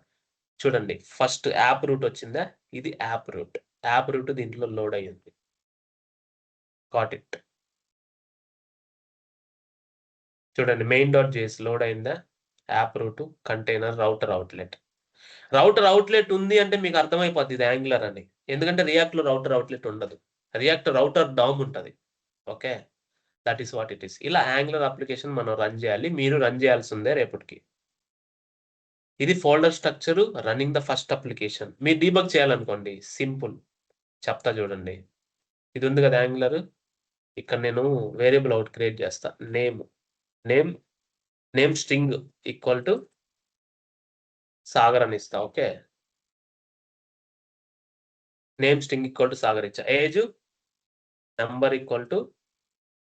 చూడండి. ఫస్ట్ యాప్ రూట్ వచ్చిందా? ఇది యాప్ రూట్. యాప్ రూట్ దీంట్లో లోడ్ అయ్యింది. Got it. చూడండి మెయిన్.js లోడ్ అయిందా? App root, container, router outlet. Router outlet ఉంది అంటే మీకు అర్థమైపోద్ది ఇది యాంగులర్ అని. ఎందుకంటే రియాక్ట్‌లో రౌటర్ అవుట్‌లెట్ ఉండదు. రౌటర్ డామ్ ఉంటది. Okay. That is what it is. ఇలా యాంగులర్ అప్లికేషన్ మనం రన్ చేయాలి. మీరు రన్ చేయాల్సిందే రేపటికి. ఇది folder structure running the first application. మీరు డీబగ్ చేయాలనుకోండి సింపుల్. చెప్తా చూడండి. ఇది ఉంది కదా యాంగులర్. ఇక్కడ నేను వేరియబుల్ ఒకటి క్రియేట్ చేస్తా. Name. Name name string equal to Sagar అని ఇస్తా. Okay. Name string equal to Sagar ఇచ్చా. ఏజ్ నంబర్ ఈక్వల్ టు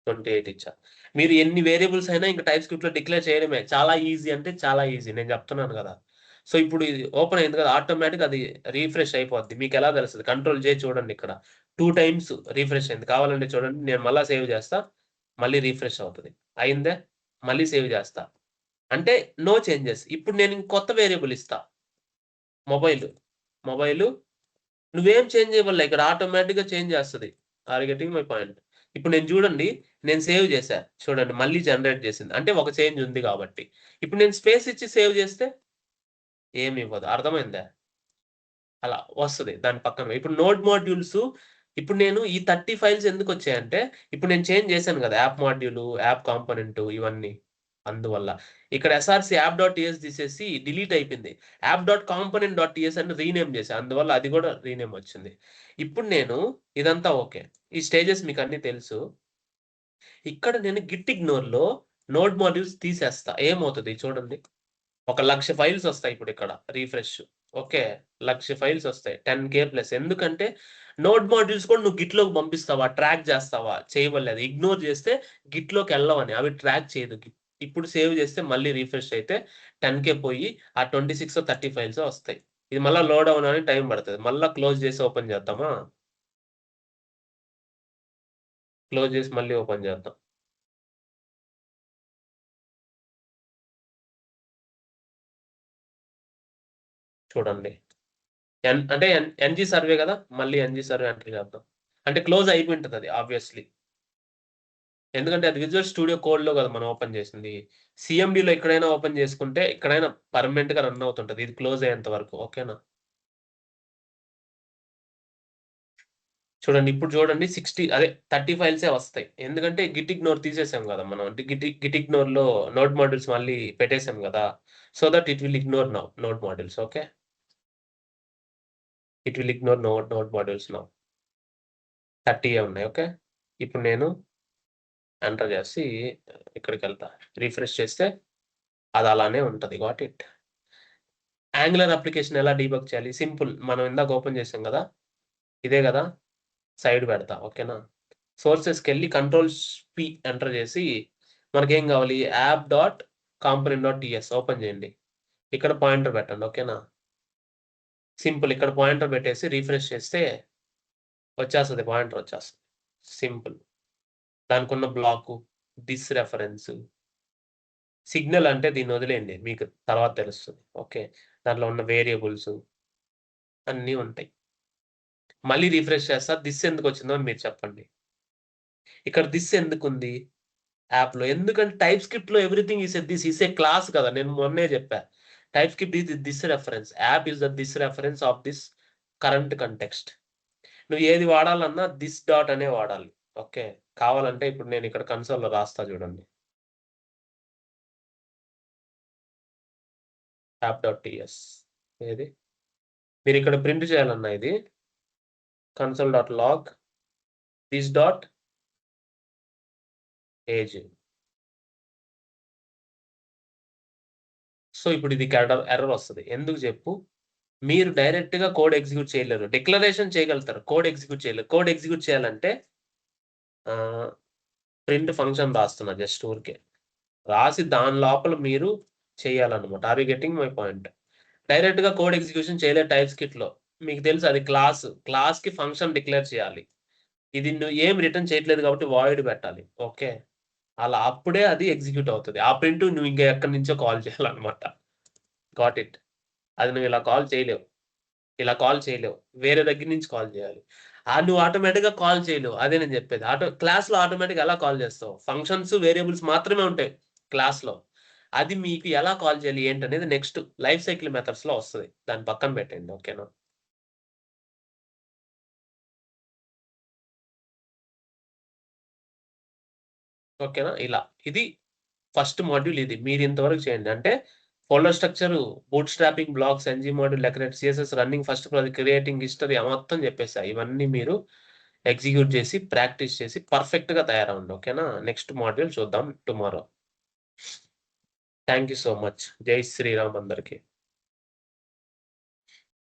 28 ఇచ్చా. మీరు ఎన్ని వేరియబుల్స్ అయినా ఇంక టైప్ స్క్రిప్ట్‌లో డిక్లేర్ చేయడమే. చాలా ఈజీ అంటే చాలా ఈజీ. నేను చెప్తున్నాను గదా! సో, ఇప్పుడు ఇది ఓపెన్ అయింది కదా! ఆటోమేటిక్‌గా అది రిఫ్రెష్ అయిపోద్ది. మీకెలా తెలుస్తది? కంట్రోల్ జే చూడండి ఇక్కడ. 2 టైమ్స్ రిఫ్రెష్ అయింది. కావాలంటే చూడండి. నేను మళ్ళా సేవ్ చేస్తా. మళ్ళీ రిఫ్రెష్ అవుతది. అయిందా? మళ్ళీ సేవ్ చేస్తా. అంటే నో చేంజెస్. ఇప్పుడు నేను కొత్త వేరియబుల్ ఇస్తా. మొబైల్. మొబైలు నువ్వేం చేంజ్ ఇవ్వలే. ఇక్కడ ఆటోమేటిక్‌గా చేంజ్ చేస్తది. Are you getting my point? ఇప్పుడు నేను చూడండి, నేను సేవ్ చేశా. చూడండి మళ్ళీ జనరేట్ చేసింది. అంటే ఒక చేంజ్ ఉంది కాబట్టి. ఇప్పుడు నేను స్పేస్ ఇచ్చి సేవ్ చేస్తే ఏమి ఇవ్వదు. అర్థమైందా? అలా వస్తది దాని పక్కన. ఇప్పుడు నోడ్ మాడ్యూల్స్ ఇప్పుడు నేను ఈ 30 ఫైల్స్ ఎందుకొచ్చాయంటే, ఇప్పుడు నేను చేంజ్ చేశాను గదా! యాప్ మాడ్యూలు, యాప్ కాంపోనెంట్ ఇవన్నీ. అందువల్ల. ఇక్కడ ఎస్ఆర్‌సీ యాప్.టీఎస్ తీసేసి డిలీట్ అయిపోయింది. యాప్.కాంపోనెంట్.టీఎస్ అని రీనేమ్ చేశా. అందువల్ల అది గూడా రీనేమ్ వచ్చింది. ఇప్పుడు నేను ఇదంతా ఓకే. ఈ స్టేజెస్ మీకన్నీ తెలుసు. ఇక్కడ నేను గిట్ ఇగ్నోర్‌లో నోడ్ మాడ్యూల్స్ తీసేస్తా. ఏమవుతది చూడండి. ఒక 1,00,000 ఫైల్స్ ఒస్తాయి ఇప్పుడిక్కడ రిఫ్రెష్. ఓకే. 1,00,000 ఫైల్స్ ఒస్తాయి. 10,000 ప్లస్. ఎందుకంటే నోడ్ మాడ్యూల్స్ కూడా నువ్వు గిట్‌లోకి పంపిస్తావా? ట్రాక్ చేస్తావా? చేయవలేదు. ఇగ్నోర్ చేస్తే గిట్‌లోకెళ్ళవని. అవి ట్రాక్ చేయదు. ఇప్పుడు సేవ్ చేస్తే మళ్ళీ రిఫ్రెష్ అయితే 10,000 పోయి ఆ 26 30 ఫైల్సో ఒస్తాయి. ఇది మళ్ళా లోడ్ అవ్వడానికి టైం పడతది. మళ్ళా క్లోజ్ చేసి ఓపెన్ చేద్దామా? క్లోజ్ చేసి మళ్ళీ ఓపెన్ చేద్దాం. చూడండి. అంటే ఎన్‌జీ సర్వే గదా! మళ్ళీ ఎన్‌జీ సర్వే ఎంటర్ చేద్దాం. అంటే క్లోజ్ అయిపోయుంటదది ఆబ్వియస్‌లీ. ఎందుకంటే అది విజువల్ స్టూడియో కోడ్‌లో గదా! మనం ఓపెన్ చేసింది. సీఎండీలో ఎక్కడైనా ఓపెన్ చేసుకుంటే ఎక్కడైనా పర్మనెంట్‌గా రన్ అవుతుంటది. ఇది క్లోజ్ అయ్యేంత వరకు. ఓకేనా? చూడండి ఇప్పుడు చూడండి 30 ఫైల్సే వస్తాయి. ఎందుకంటే గిట్ ఇగ్నోర్ తీసేసాం గదా! మనం. అంటే గిట్ ఇగ్నోర్‌లో నోడ్ మాడ్యూల్స్ మళ్ళీ పెట్టేసాం గదా! So that it will ignore now node modules. Okay. It will ignore node modules now. 30 ఉన్నాయి. ఓకే. ఇప్పుడు నేను ఎంటర్ చేసి ఇక్కడికెళ్తా. రిఫ్రెష్ చేస్తే అది అలానే ఉంటది. Got it. యాంగులర్ అప్లికేషన్ ఎలా డీబగ్ చేయాలి? సింపుల్. మనం ఇందాక ఓపెన్ చేసాం కదా! ఇదే కదా! సైడ్ పెడతా. ఓకేనా? సోర్సెస్‌కెళ్ళి కంట్రోల్-P ఎంటర్ చేసి మనకేం కావాలి? app.component.ts ఓపెన్ చేయండి. ఇక్కడ పాయింటర్ పెట్టండి. ఓకేనా? సింపుల్. ఇక్కడ పాయింటర్ పెట్టేసి రిఫ్రెష్ చేస్తే వచ్చేస్తది. పాయింటర్ వచ్చేస్తది. సింపుల్. దానికున్న బ్లాకు, దిస్ రెఫరెన్సు, సిగ్నల్ అంటే దీన్ని వదిలేయండి. మీకు తర్వాత తెలుస్తది. ఓకే. దాంట్లో ఉన్న వేరియబుల్సు అన్నీ ఉంటాయి. మళ్ళీ రిఫ్రెష్ చేస్తా. దిస్ ఎందుకొచ్చిందో అని మీరు చెప్పండి. ఇక్కడ దిస్ ఎందుకుంది యాప్‌లో? ఎందుకంటే టైప్ స్క్రిప్ట్‌లో ఎవ్రీథింగ్ ఈస్ ఎ క్లాస్ కదా! నేను మొన్నే చెప్పా. Type script is this reference. App is the this reference of this current context. నువ్వు ఏది వాడాలన్నా దిస్ డాట్ అనే వాడాలి. ఓకే. కావాలంటే ఇప్పుడు నేను ఇక్కడ కన్సోల్‌లో రాస్తా చూడండి. app.ts ఏది? మీరిక్కడ ప్రింట్ చేయాలన్నా ఇది console.log this dot age. So, ఇప్పుడు ఇది ఎర్రర్ వస్తది. ఎందుకు చెప్పు? మీరు డైరెక్ట్‌గా కోడ్ ఎగ్జిక్యూట్ చేయలేరు. డిక్లరేషన్ చేయగలుగుతారు. కోడ్ ఎగ్జిక్యూట్ చేయలేరు. కోడ్ ఎగ్జిక్యూట్ చేయాలంటే ఆహ్, ప్రింట్ ఫంక్షన్ రాస్తున్నా జస్ట్ ఊరికే. రాసి దాని లోపల మీరు చేయాలన్నమాట. Are you getting my point? డైరెక్ట్‌గా కోడ్ ఎగ్జిక్యూషన్ చేయలేరు టైప్ స్క్రిప్ట్‌లో. మీకు తెలుసు అది క్లాస్. క్లాస్‌కి ఫంక్షన్ డిక్లేర్ చేయాలి. ఇది నువ్వు ఏం రిటర్న్ చేయట్లేదు కాబట్టి వాయిడ్ పెట్టాలి. ఓకే. అలా అప్పుడే అది ఎగ్జిక్యూట్ అవుతది. ఆ ప్రింట్ నువ్వు ఇంకా ఎక్కడి నుంచో కాల్ చేయాలన్నమాట. Got it. అది నువ్వు ఇలా కాల్ చేయలేవు. ఇలా కాల్ చేయలేవు. వేరే దగ్గర నుంచి కాల్ చేయాలి. నువ్వు ఆటోమేటిక్‌గా కాల్ చేయలేవు. అదే నేను చెప్పేది. క్లాస్‌లో ఆటోమేటిక్‌గా ఎలా కాల్ చేస్తావు? ఫంక్షన్స్, వేరియబుల్స్ మాత్రమే ఉంటాయి క్లాస్‌లో. అది మీకు ఎలా కాల్ చేయాలి ఏంటనేది నెక్స్ట్ లైఫ్ సైకిల్ మెథడ్స్‌లో వస్తది. దాన్ని పక్కన పెట్టేయండి. ఓకేనా? ఓకేనా? ఇలా. ఇది ఫస్ట్ మాడ్యూల్ ఇది. మీరు ఇంతవరకు చేయండి. అంటే folder structure, bootstrapping, blocks, NG module, decorate, CSS, running, first project, creating history మొత్తం చెప్పేసా. ఇవన్నీ మీరు ఎగ్జిక్యూట్ చేసి, ప్రాక్టీస్ చేసి పర్ఫెక్ట్‌గా తయారవ్వండి. ఓకేనా? నెక్స్ట్ మాడ్యూల్ చూద్దాం tomorrow. Thank you so much. జై శ్రీరామ్ అందరికి.